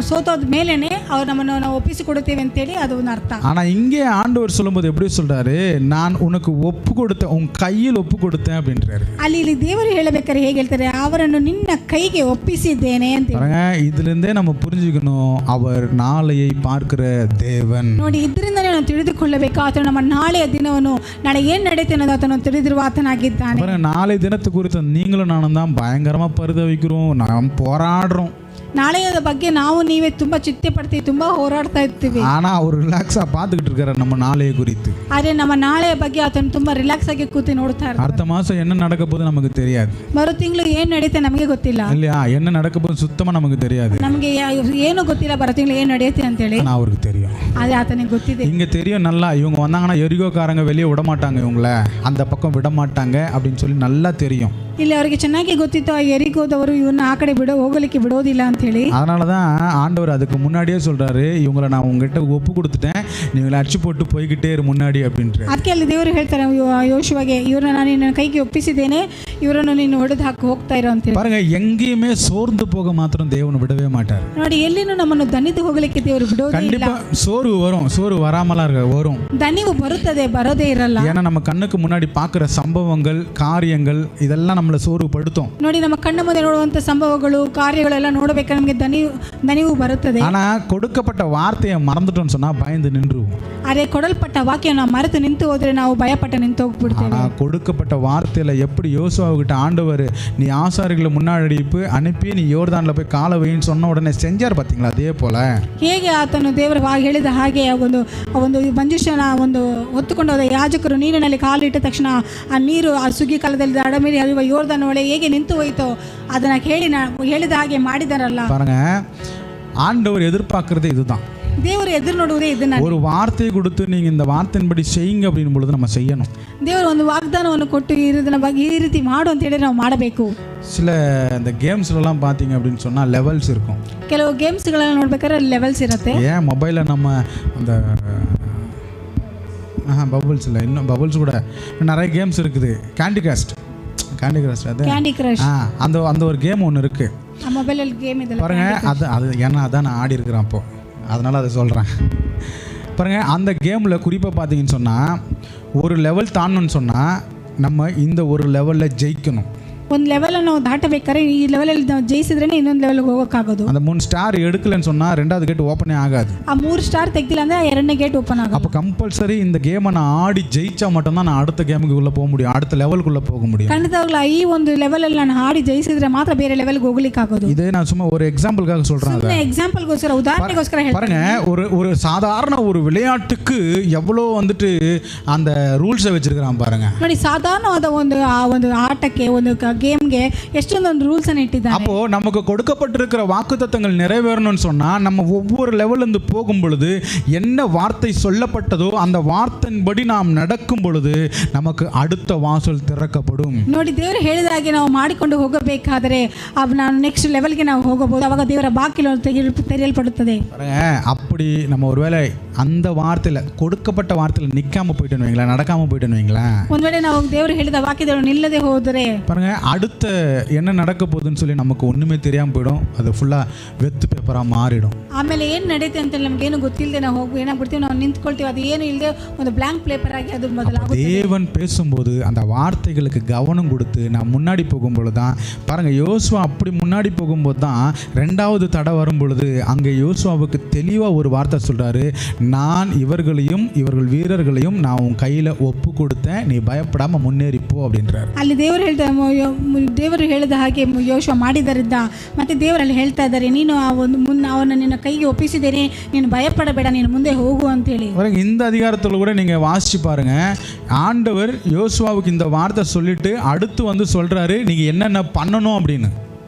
ಸೋತೋದ ಮೇಲೇನೆ ಅವ್ರು ನಮ್ಮನ್ನು ನಾವು ಒಪ್ಪಿಸಿಕೊಡುತ್ತೇವೆ ಅಂತೇಳಿ ಅದು ಒಂದು ಅರ್ಥ. ஆனால் இங்கே ஆண்டவர் சொல்லும்போது எப்படி சொல்றாரு, நான் உனக்கு ஒப்பு கொடுத்தேன், உன் கையில் ஒப்பு கொடுத்தேன் அப்படின்றாரு. ಅಲ್ಲಿ ದೇವರು ಹೇಳಬೇಕಾದ್ರೆ ಹೇಗೆ ಹೇಳ್ತಾರೆ, ಅವರನ್ನು ನಿನ್ನ ಕೈಗೆ ಒಪ್ಪಿಸಿದ್ದೇನೆ ಅಂತ. இதுலேருந்தே நம்ம புரிஞ்சுக்கணும், அவர் நாளையை பார்க்கிற தேவன். ನೋಡಿ, ಇದರಿಂದನೇ ನಾವು ತಿಳಿದುಕೊಳ್ಳಬೇಕು, ಆತನು ನಮ್ಮ ನಾಳೆಯ ದಿನವನ್ನು ನಾಳೆ ಏನು ನಡೆಯುತ್ತೆ ಅನ್ನೋದು ಆತನು ತಿಳಿದಿರುವ ಆತನಾಗಿದ್ದಾನೆ. நாளை தினத்து குறித்து நீங்களும் நானும் தான் பயங்கரமா பரிதவிக்கிறோம், நாம் போராடுறோம். ನಾಳೆಯ ಬಗ್ಗೆ ನಾವು ನೀವೇ ತುಂಬಾ ಚಿಂತೆ ಪಡ್ತೀವಿ, ತುಂಬಾ ಹೋರಾಡ್ತಾ ಇರ್ತೀವಿ. ஆனா அவர் ரிலாக்ஸா பார்த்துக்கிட்டு இருக்காரு நம்ம நாளைய குறித்து. ಆದ್ರೆ ನಮ್ಮ ನಾಳೆಯ ಬಗ್ಗೆ ಆತನು ತುಂಬಾ ರಿಲ್ಯಾಕ್ಸ್ ಆಗಿ ಕೂತು ನೋಡ್ತಾ ಇರ್ತಾರೆ. அடுத்த மாசம் என்ன நடக்க போகுது நமக்கு தெரியாது. ಮರು ತಿಂಗಳು ಏನು ನಡೆಯುತ್ತೆ ನಮಗೆ ಗೊತ್ತಿಲ್ಲ. இல்லையா, என்ன நடக்க போகுது சுத்தமா நமக்கு தெரியாது. ನಮಗೆ ಏನು ಗೊತ್ತಿಲ್ಲ ಬರೋ ತಿಂಗಳು ಏನು ನಡೆಯುತ್ತೆ ಅಂತ ಹೇಳಿ. ஆனா அவருக்கு தெரியும். ಅದೇ ಆತನಿಗೆ ಗೊತ್ತಿದೆ. இங்க தெரியும் நல்லா, இவங்க வந்தாங்கன்னா எரிகோக்காரங்க வெளியே விட மாட்டாங்க, இவங்கள அந்த பக்கம் விட மாட்டாங்க அப்படின்னு சொல்லி நல்லா தெரியும். ಇಲ್ಲಿ ಅವರಿಗೆ ಚೆನ್ನಾಗಿ ಗೊತ್ತಿತ್ತು, ಆ ಎರಿಗೋದವರು ಇವನ್ನ ಆ ಕಡೆ ಹೋಗಲಿಕ್ಕೆ ಬಿಡೋದಿಲ್ಲ ಅಂತ ಹೇಳಿ. அதனாலதான் ஆண்டவர் அதுக்கு முன்னாடியே சொல்றாரு, இவங்களை நான் உங்ககிட்ட ஒப்பு கொடுத்துட்டேன், நீங்களை அடிச்சு போட்டு போய்கிட்டே இரு முன்னாடி அப்படின்ட்டு. ಅದಕ್ಕೆ ಅಲ್ಲಿ ದೇವರು ಹೇಳ್ತಾರೆ ಯೋಶುವಗೆ, ಇವ್ರನ್ನ ನಾನು ನಿನ್ನ ಕೈಗೆ ಒಪ್ಪಿಸಿದ್ದೇನೆ, ಇವರನ್ನು ನೀನು ಹೊಡೆದು ಹಾಕಿ ಹೋಗ್ತಾ ಇರೋ ಅಂತ ಹೇಳಿ. பாருங்க, எங்கேயுமே சோர்ந்து போக மாத்திரம் தேவன் விடவே மாட்டார். ನೋಡಿ, ಎಲ್ಲಿನೂ ನಮ್ಮನ್ನು ದಣಿದು ಹೋಗಲಿಕ್ಕೆ ದೇವರು ಬಿಡೋದಿಲ್ಲ. கண்டிப்பா சோர்வு வரும், சோர்வு வராமலா வரும். ದಣಿವು ಬರುತ್ತದೆ, ಬರೋದೇ ಇರಲ್ಲ. ஏன்னா நம்ம கண்ணுக்கு முன்னாடி பார்க்குற சம்பவங்கள் காரியங்கள் இதெல்லாம் நம்மளை சோர்வுபடுத்தும். ನೋಡಿ, ನಮ್ಮ ಕಣ್ಣ ಮುಂದೆ ನೋಡುವಂಥ ಸಂಭವಗಳು ಕಾರ್ಯಗಳೆಲ್ಲ ನೋಡಬೇಕಾದ್ರೆ ನಮಗೆ ದಣಿವು ಬರುತ್ತದೆ. ஆனால் கொடுக்கப்பட்ட வார்த்தையை மறந்துட்டோம்னு சொன்னால் பயந்து நின்றுவோம். ಅದೇ ಕೊಡಲ್ಪಟ್ಟ ವಾಕ್ಯ ನಾವು ಮರೆತು ನಿಂತು ಹೋದರೆ ನಾವು ಭಯಪಟ್ಟು ನಿಂತು ಹೋಗ್ಬಿಡ್ತೇವೆ. ஆனால் கொடுக்கப்பட்ட வார்த்தையில் எப்படி யோசுவாவுக்கிட்ட ஆண்டவர் நீ ஆசாரிகளை முன்னாடி அனுப்பி நீ யோர்தானில் போய் காலை வைன்னு சொன்ன உடனே செஞ்சார் பார்த்தீங்களா? அதே போல் ಹೇಗೆ ಆತನು ದೇವರು ಹೇಳಿದ ಹಾಗೆ ಒಂದು ಮಂಜುಷನ ಹೊತ್ತುಕೊಂಡು ಹೋದ ಯಾಜಕರು ನೀರಿನಲ್ಲಿ ಕಾಲಿಟ್ಟ ತಕ್ಷಣ ಆ ನೀರು ಆ ಸುಗ್ಗಿ ಕಾಲದಲ್ಲಿ ಅಡಮೇರಿ ಹರಿಯುವ ಯೋರ್ದಾನ ಒಳಗೆ ಹೇಗೆ ನಿಂತು ಹೋಯಿತೋ ಅದನ್ನ ಹೇಳಿದ ಹಾಗೆ ಮಾಡಿದಾರಲ್ಲ. பாருங்க, ஆண்டவர் எதிர்பார்க்கறது இதுதான். ದೇವರು ಎದುರು ನೋಡುವುದೇ ಇದನ್ನ. ஒரு வார்த்தை கொடுத்து நீங்க இந்த வார்த்தையின்படி செய்யுங்க அப்படின் பொழுது நம்ம செய்யணும். ದೇವರು ಒಂದು ವಾಗ್ದಾನವನ್ನು ಕೊಟ್ಟು ಈ ರೀತಿ ಮಾಡು ಅಂತ ಹೇಳಿ ನಾವು ಮಾಡಬೇಕು. சில இந்த கேம்ஸ்லாம் பார்த்தீங்க அப்படின்னு சொன்னால் லெவல்ஸ் இருக்கும். ಕೆಲವು ಗೇಮ್ಸ್ಗಳನ್ನು ನೋಡ್ಬೇಕಾದ್ರೆ ಲೆವೆಲ್ಸ್ ಇರುತ್ತೆ. ஏன் மொபைலில் நம்ம அந்த பபுள்ஸ் இல்லை, இன்னும் பபுள்ஸ் கூட நிறைய கேம்ஸ் இருக்குது. கேண்டி கிரஷ் அது ಕ್ಯಾಂಡಿ ಕ್ರಶ್ அந்த ஒரு கேம் ஒன்று இருக்குது. ಮೊಬೈಲಲ್ಲಿ ಗೇಮ್ ಇದೆ பாருங்க. அது ஏன்னா அதான் நான் ஆடி இருக்கிறேன் அப்போது, அதனால் அதை சொல்கிறேன். பாருங்கள், அந்த கேமில் குறிப்பாக பார்த்தீங்கன்னு சொன்னால் ஒரு லெவல் தாண்டணும்னு சொன்னால் நம்ம இந்த ஒரு லெவலில் ஜெயிக்கணும். ಒಂದು ಲೆವೆಲನ್ನು ನಾವು ದಾಟಬೇಕಾದ್ರೆ ಈ ಲೆವೆಲಲ್ಲಿ ನಾವು ಜಯಿಸಿದ್ರೆ ಇನ್ನೊಂದು ಲೆವೆಲ್ಗೆ ಹೋಗೋಕ್ಕಾಗೋದು. அந்த 3 ஸ்டார் எடுக்கலன்னு சொன்னால் 2வது கேட் ஓப்பனே ஆகாது. ಆ 3 ಸ್ಟಾರ್ ತೆಗ್ದಿಲ್ಲ ಅಂದರೆ 2ನೇ ಗೇಟ್ ಓಪನ್ ಆಗೋದು. அப்போ கம்பல்சரி இந்த கேமை நான் ஆடி ஜெயிச்சா மட்டும்தான் நான் அடுத்த கேமுக்கு உள்ளே போக முடியும், அடுத்த லெவலுக்குள்ளே போக முடியும். ಖಂಡಿತವಾಗ್ಲೂ ಈ ಒಂದು ಲೆವೆಲಲ್ಲಿ ನಾನು ಆಡಿ ಜಯಿಸಿದ್ರೆ ಮಾತ್ರ ಬೇರೆ ಲೆವೆಲ್ಗೆ ಹೋಗ್ಲಿಕ್ಕಾಗೋದು. இதே நான் சும்மா ஒரு எக்ஸாம்பிளுக்காக சொல்கிறேன். ಸುಮ್ಮನೆ ಎಕ್ಸಾಂಪಲ್ಗೋಸ್ಕರ ಉದಾಹರಣೆಗೋಸ್ಕರ பாருங்க, ஒரு சாதாரண ஒரு விளையாட்டுக்கு எவ்வளோ வந்துட்டு அந்த ரூல்ஸை வச்சிருக்கிறான் பாருங்க. ನೋಡಿ, ಸಾಧಾರಣವಾದ ಒಂದು ಆಟಕ್ಕೆ ಒಂದು ಗೇಮ್ಗೆ ಎಷ್ಟೊಂದು ರೂಲ್ಸ್ ಅನ್ನು ಇಟ್ಟಿದ್ದಾರೆ. அப்போ நமக்கு கொடுக்கப்பட்டிருக்கிற வாக்குத்தத்தங்கள் நிறைவேறணும்னு சொன்னா நம்ம ஒவ்வொரு லெவல்ல இருந்து போகும் பொழுது என்ன வார்த்தை சொல்லப்பட்டதோ அந்த வார்த்தையின்படி நாம் நடக்கும் பொழுது நமக்கு அடுத்த வாசல் திறக்கப்படும். ನೋಡಿ, ದೇವರು ಹೇಳಿದ ಹಾಗೆ ನಾವು ಮಾಡಿಕೊಂಡು ಹೋಗಬೇಕಾದರೆ ನಾವು ನೆಕ್ಸ್ಟ್ ಲೆವೆಲ್ಗೆ ನಾವು ಹೋಗಬಹುದು. ಆವಾಗ ದೇವರ ಬಾಗಿಲು ತೆರೆಯಲ್ಪಡುತ್ತದೆ. அப்படி நம்ம ஒருவேளை அந்த வார்த்தையில் கொடுக்கப்பட்ட வார்த்தையில் நிற்காம போயிட்டேன்னு வைங்களேன், நடக்காம போயிட்டேன்னு வைங்களேன், ಒಂದು ವೇಳೆ ನಾವು ದೇವರು ಹೇಳಿದ ವಾಕ್ಯದಲ್ಲಿ ನಿಲ್ಲದೆ ಹೋದರೆ பாருங்க அடுத்த என்ன நடக்க போகுதுன்னு சொல்லி நமக்கு ஒன்றுமே தெரியாமல் போயிடும். அது ஃபுல்லாக வெத்து பேப்பராக மாறிடும். ಆಮೇಲೆ ಏನು ನಡೆಯುತ್ತೆ ಅಂತ ನಮಗೇನು ಗೊತ್ತಿಲ್ಲದೆ ನಾವು ಏನಾಗ್ಬಿಡ್ತೀವಿ, ನಾವು ನಿಂತ್ಕೊಳ್ತೀವಿ, ಅದು ಏನು ಇಲ್ಲದೆ ಒಂದು ಬ್ಲಾಂಕ್ ಪೇಪರ್ ಆಗಿ ಅದು ಬದಲಾಗುತ್ತೆ. தேவன் பேசும்போது அந்த வார்த்தைகளுக்கு கவனம் கொடுத்து நான் முன்னாடி போகும்பொழுது தான் பாருங்க, யோசுவா அப்படி முன்னாடி போகும்போது தான் 2வது தடை வரும் பொழுது அங்கே யோசுவாவுக்கு தெளிவாக ஒரு வார்த்தை சொல்கிறாரு, நான் இவர்களையும் இவர்கள் வீரர்களையும் நான் உன் கையில் ஒப்பு கொடுத்தேன், நீ பயப்படாமல் முன்னேறிப்போ அப்படின்றார். ಅಲ್ಲಿ ದೇವರು ಹೇಳಿದ ಹಾಗೆ ಯೋಶುವ ಮಾಡಿದರಿಂದ ಮತ್ತೆ ದೇವರಲ್ಲಿ ಹೇಳ್ತಾ ಇದ್ದಾರೆ, ನೀನು ಅವನ ನಿನ್ನ ಕೈಗೆ ಒಪ್ಪಿಸಿದ್ದೇನೆ, ನೀನು ಭಯಪಡಬೇಡ, ನೀನು ಮುಂದೆ ಹೋಗು ಅಂತ ಹೇಳಿ. இந்த அதிகாரத்தில் கூட நீங்கள் வாசிச்சு பாருங்க, ஆண்டவர் யோசுவாவுக்கு இந்த வார்த்தை சொல்லிட்டு அடுத்து வந்து சொல்றாரு நீங்கள் என்னென்ன பண்ணணும் அப்படின்னு.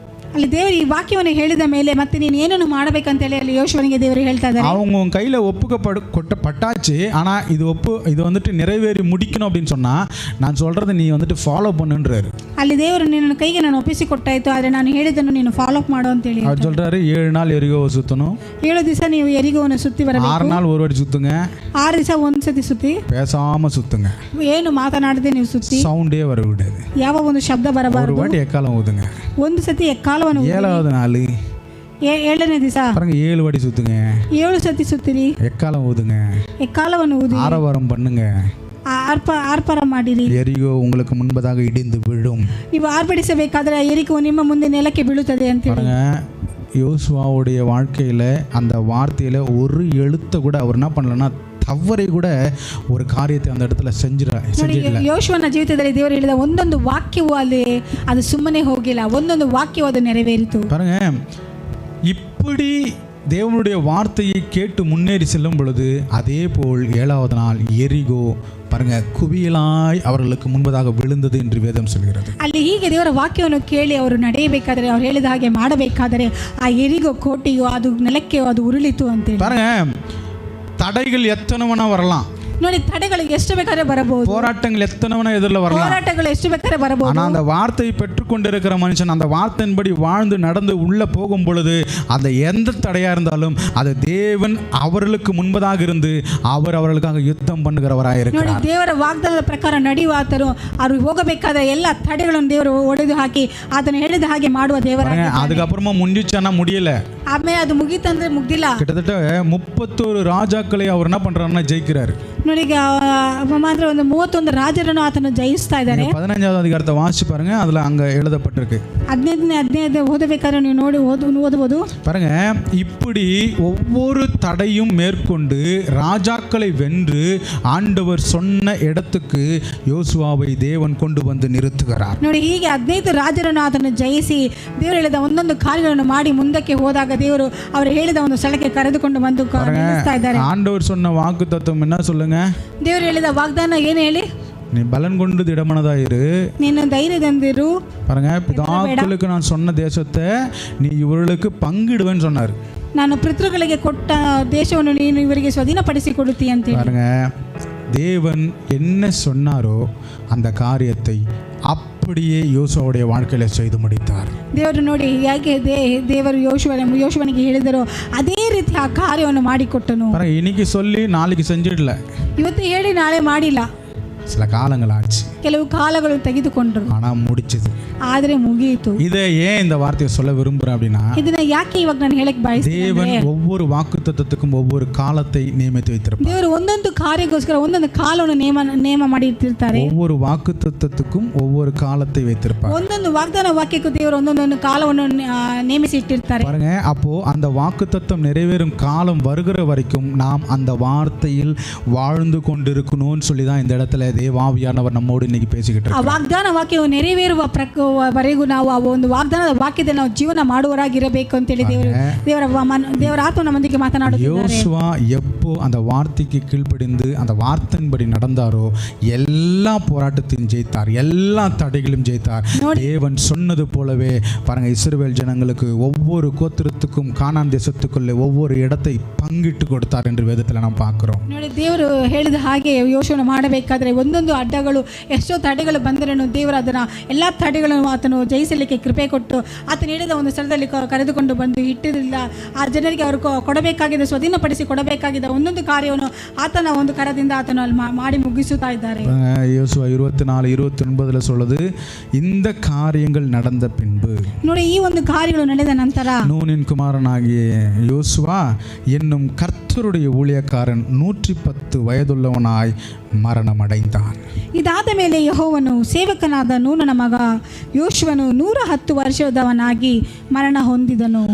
ಅಲ್ಲಿ ದೇವರು ಈ ವಾಕ್ಯವನ್ನು ಹೇಳಿದ ಮೇಲೆ ಮತ್ತೆ ನೀನು ಏನನ್ನು ಮಾಡಬೇಕಂತೇಳಿ ಅಲ್ಲಿ ಯೋಶುವನಿಗೆ ದೇವರು ಹೇಳ್ತಾ ಇದ್ದಾರೆ. அவங்க உன் கையில் கொட்டப்பட்டாச்சு, ஆனால் இது வந்துட்டு நிறைவேறி முடிக்கணும் அப்படின்னு சொன்னால் நான் சொல்கிறத நீ வந்துட்டு ஃபாலோ பண்ணுன்றாரு. ಅಲ್ಲಿ ದೇವರು ನಿನ್ನ ಕೈಗೆ ನಾನು ಒಪ್ಪಿಸಿ ಕೊಟ್ಟಾಯ್ತು, ಆದರೆ ನಾನು ಹೇಳಿದ್ದನ್ನು ನೀನು ಫಾಲೋ ಮಾಡು ಅಂತೇಳಿ அவர் சொல்கிறாரு. 7 நாள் எரிகோவை சுற்றணும், 7 ದಿವಸ ನೀವು ಎರಿಗೋವನ್ನು ಸುತ್ತಿ ಬರಬೇಕು, 6 நாள் ஒரு வாட்டி சுற்றுங்க, 6 ದಿವಸ ಒಂದ್ಸತಿ ಸುತ್ತಿ பேசாமல் சுற்றுங்க, ಏನು ಮಾತನಾಡದೆ ನೀವು ಸುತ್ತಿ, சவுண்டே வரவிடாது, ಯಾವ ಒಂದು ಶಬ್ದ ಬರಬಾರದು, ஒரு வாட்டி எக்காலம் ஊதுங்க, ಒಂದು ಸತಿ ಎಕ್ಕಾಲವನ್ನು. 7வது நாள் 7ನೇ ದಿವಸ பாருங்க 7 வாட்டி சுற்றுங்க, 7 ಸತಿ ಸುತ್ತಿರಿ, எக்காலம் ஊதுங்க, ಎಕ್ಕಾಲವನ್ನು ಊದಿ, ஆரவாரம் பண்ணுங்க, ಆರ್ಪರ ಮಾಡಿರಿ, எரிகோ உங்களுக்கு முன்பதாக இடிந்து விழும். ನೀವು ಆರ್ಭಟಿಸಬೇಕಾದ್ರೆ ಎರಿಕೋ ನಿಮ್ಮ ಮುಂದೆ ನೆಲಕ್ಕೆ ಬೀಳುತ್ತದೆ ಅಂತ ಹೇಳಿ. யோசுவாவுடைய வாழ்க்கையில் அந்த வார்த்தையில் ஒரு எழுத்தை கூட அவர் என்ன பண்ணலன்னா தவறை கூட ஒரு காரியத்தை அந்த இடத்துல செஞ்சிடல. ಯೋಶುವನ ಜೀವಿತದಲ್ಲಿ ದೇವರು ಹೇಳಿದ ಒಂದೊಂದು ವಾಕ್ಯವೂ ಅಲ್ಲಿ ಅದು ಸುಮ್ಮನೆ ಹೋಗಿಲ್ಲ, ಒಂದೊಂದು ವಾಕ್ಯವೂ ಅದು ನೆರವೇರಿತು. பாருங்க, இப்படி தேவனுடைய வார்த்தையை கேட்டு முன்னேறி செல்லும் பொழுது அதே போல் 7வது நாள் எரிகோ பாருங்க குவியலாய் அவர்களுக்கு முன்பதாக விழுந்தது என்று வேதம் சொல்கிறது. ಅಲ್ಲಿ ಹೀಗೆ ದೇವರ ವಾಕ್ಯವನ್ನು ಕೇಳಿ ಅವರು ನಡೆಯಬೇಕಾದರೆ, ಅವರು ಹೇಳಿದ ಹಾಗೆ ಮಾಡಬೇಕಾದರೆ ಆ ಎರಿಗೋ ಕೋಟೆಯು ಅದು ನೆಲಕ್ಕೆ ಅದು ಉರುಳಿತು ಅಂತೇಳಿ. பாருங்க, தடைகள் எத்தனை வரலாம், ನೋಡಿ, ತಡೆಗಳು ಎಷ್ಟು ಬೇಕಾದ್ರೆ ಬರಬಹುದು, போராட்டங்கள் எத்தனை எதிரில் வரலாம், போராட்டಗಳು ಎಷ್ಟು ಬೇಕಾದ್ರೆ ಬರಬಹುದು. ஆனால் அந்த வார்த்தையை பெற்றுக்கொண்டிருக்கிற மனுஷன் அந்த வார்த்தையின்படி வாழ்ந்து நடந்து உள்ள போகும் பொழுது அந்த எந்த தடையா இருந்தாலும் அது தேவன் அவர்களுக்கு முன்பதாக இருந்து அவர்களுக்காக யுத்தம் பண்ணுகிறவராக இருக்கிறார். ನೋಡಿ, ದೇವರ ವಾಗ್ದಾನದ ಪ್ರಕಾರ ನಡೆಯುವಾತರು ಅವರು ಹೋಗಬೇಕಾದ ಎಲ್ಲ ತಡೆಗಳನ್ನು ದೇವರು ಒಡೆದು ಹಾಕಿ ಅದನ್ನು ಹೇಳಿದ ಹಾಗೆ ಮಾಡುವ ದೇವರಾಗಿದ್ದಾನೆ. அதுக்கப்புறமா முடிஞ்சிச்சானா முடியல, ಆಮೇಲೆ ಅದು ಮುಗೀತಂದ್ರೆ ಮುಗ್ದಿಲ್ಲ. கிட்டத்தட்ட 31 ராஜாக்களை அவர் என்ன பண்றாருன்னா ஜெயிக்கிறாரு. ನೋಡಿ ಈಗ ಮಾತ್ರ ಒಂದು 31 ರಾಜರನ್ನು ಆತನು ಜಯಿಸ್ತಾ ಇದ್ದಾರೆ. 15வது அதிகாரத்தை வாசிச்சு பாருங்க, அதுல அங்க எழுதப்பட்டிருக்கு. 15 ஓதಬೇಕಾದ್ರೆ ನೀವು ನೋಡಿ ಓದಬಹುದು பாருங்க. இப்படி ஒவ்வொரு தடையும் மேற்கொண்டு ராஜாக்களை வென்று ஆண்டவர் சொன்ன இடத்துக்கு யோசுவாவை தேவன் கொண்டு வந்து நிறுத்துகிறார். ನೋಡಿ ಹೀಗೆ 15 ರಾಜರನ್ನು ಆತನು ಜಯಿಸಿ ದೇವರು ಹೇಳಿದ ಒಂದೊಂದು ಕಾರ್ಯಗಳನ್ನು ಮಾಡಿ ಮುಂದಕ್ಕೆ ಹೋದಾಗ ದೇವರು ಅವರು ಹೇಳಿದ ಒಂದು ಸ್ಥಳಕ್ಕೆ ಕರೆದುಕೊಂಡು ಬಂದು ನಿಲ್ಲಿಸ್ತಾ ಇದ್ದಾರೆ. ஆண்டவர் சொன்ன வாக்குத்தத்தம் என்ன சொல்லுங்க? ದೇವರು ಹೇಳಿದ ವಾಗ್ದಾನ ಏನು ಹೇಳಿ? நீ பலன் கொண்டு திடமனதாயிரு, ನೀನು ಧೈರ್ಯದಿಂದಿರು. பாருங்க, பிதாக்களுக்கு நான் சொன்ன தேசத்தை நீ இவர்களுக்கு பங்கிடுவேன்னு சொன்னார். ನಾನು ಪಿತೃಗಳಿಗೆ ಕೊಟ್ಟ ದೇಶವನ್ನು ನೀನು ಇವರಿಗೆ ಸ್ವಾಧೀನಪಡಿಸಿ ಕೊಡುತ್ತೀಯ ಅಂತ ಹೇಳಿ. பாருங்க, தேவன் என்ன சொன்னாரோ அந்த காரியத்தை அப்படியே யோசுவாவுடைய வாழ்க்கையில செய்து முடித்தார். ದೇವರು ನೋಡಿ ಯಾಕೆ ದೇವರು ಯೋಶುವನಿಗೆ ಹೇಳಿದರೋ ಅದೇ ರೀತಿ ಆ ಕಾರ್ಯವನ್ನು ಮಾಡಿಕೊಟ್ಟನು. இன்னைக்கு சொல்லி நாளைக்கு செஞ்சிடல, ಇವತ್ತು ಹೇಳಿ ನಾಳೆ ಮಾಡಿಲ್ಲ, சில காலங்கள் ஆச்சு, ಕೆಲವು ಕಾಲಗಳು ತೆಗೆದುಕೊಂಡರು, ஆனா முடிச்சது. ಆದರೆ ಮುಗಿಯಿತು. இதை ஏன் இந்த வார்த்தையை சொல்ல விரும்புறேன் அப்படின்னா, ಇದನ್ನ ಯಾಕೆ ಇವಾಗ ನಾನು ಹೇಳಕ್ ಬಯಸ್ತೀನಿ, தேவன் ஒவ்வொரு வாக்குத்தத்தத்துக்கும் ஒவ்வொரு காலத்தை நியமித்து வைத்திருப்பார். ದೇವರು ಒಂದೊಂದು ಕಾರ್ಯಕ್ಕೋಸ್ಕರ ಒಂದೊಂದು ಕಾಲವನ್ನು ನೇಮ ಮಾಡಿ ಇಟ್ಟಿರ್ತಾರೆ. ஒவ்வொரு வாக்குத்தத்தத்துக்கும் ஒவ்வொரு காலத்தை வைத்திருப்பார். ಒಂದೊಂದು ವಾಗ್ದಾನ ವಾಕ್ಯಕ್ಕೂ ದೇವರು ಒಂದೊಂದು ಕಾಲವನ್ನು ನೇಮಿಸಿ ಇಟ್ಟಿರ್ತಾರೆ. பாருங்க, அப்போ அந்த வாக்குத்தத்தம் நிறைவேறும் காலம் வருகிற வரைக்கும் நாம் அந்த வார்த்தையில் வாழ்ந்து கொண்டிருக்கணும்னு சொல்லி தான் இந்த இடத்துல தேவாவியானவர் நம்மோடு இன்னைக்கு பேசிக்கிட்டு ಆ இருக்கார். ವಾಗ್ದಾನ ವಾಕ್ಯವು ನೆರವೇರುವವರೆಗೂ ನಾವು ಆ ಒಂದು ವಾಗ್ದಾನದ ವಾಕ್ಯದಲ್ಲಿ ನಾವು ಜೀವನ ಮಾಡುವವರಾಗಿರಬೇಕು ಅಂತೇಳಿ ದೇವರ ಆತ್ಮ ನಮ್ಮೊಂದಿಗೆ ಮಾತನಾಡುತ್ತಿದ್ದಾರೆ. யோசுவா எப்போ அந்த வார்த்தைக்கு கீழ்ப்படிந்து அந்த வார்த்தையின்படி நடந்தாரோ எல்லா போராட்டத்தையும் ஜெயித்தார், எல்லா தடைகளையும் ஜெயித்தார். தேவன் சொன்னது போலவே பாருங்க, இஸ்ரவேல் ஜனங்களுக்கு ஒவ்வொரு கோத்திரத்துக்கும் கானான் தேசத்துக்குள்ளே ஒவ்வொரு இடத்தை பங்கிட்டு கொடுத்தார் என்று வேதத்தில் நாம் பார்க்கிறோம். ನೋಡಿ, ದೇವರು ಹೇಳಿದ ಹಾಗೆ ಯೋಶುವನು ಮಾಡಬೇಕಾದ್ರೆ ಒಂದೊಂದು ಅಡ್ಡಗಳು ಎಷ್ಟೋ ತಡೆಗಳು ಬಂದರೇನು ದೇವರು ಅದನ್ನ ಎಲ್ಲ ತಡೆಗಳನ್ನು ಆತನು ಜಯಿಸಲಿಕ್ಕೆ ಕೃಪೆ ಕೊಟ್ಟು ಆತನು ಹೇಳಿದ ಒಂದು ಸ್ಥಳದಲ್ಲಿ ಕರೆದುಕೊಂಡು ಬಂದು ಇಟ್ಟಿರಲಿಲ್ಲ. ಆ ಜನರಿಗೆ ಅವರು ಕೊಡಬೇಕಾಗಿದ್ದ ಸ್ವಾಧೀನಪಡಿಸಿ ಕೊಡಬೇಕಾಗಿದ್ದ ಒಂದೊಂದು ಕಾರ್ಯವನ್ನು ಆತನ ಒಂದು ಕರದಿಂದ ಆತನು ಅಲ್ಲಿ ಮಾಡಿ ಮುಗಿಸುತ್ತಾ ಇದ್ದಾರೆ. யோசுவா 24:29 சொல்லுது, இந்த காரியங்கள் நடந்த பின்பு, ನೋಡಿ ಈ ಒಂದು ಕಾರ್ಯಗಳು ನಡೆದ ನಂತರ நூனின் குமாரனாகிய யோசுவா என்னும் கர்த்தருடைய ஊழியக்காரன் 110 வயதுள்ளவனாய் மரணம் அடைந்தான். ಇದಾದ ಮೇಲೆ ಯೆಹೋವನು ಸೇವಕನಾದ ನೂನನ ಮಗ ಯೋಶುವನು 110 ವರ್ಷದವನಾಗಿ ಮರಣ ಹೊಂದಿದನು.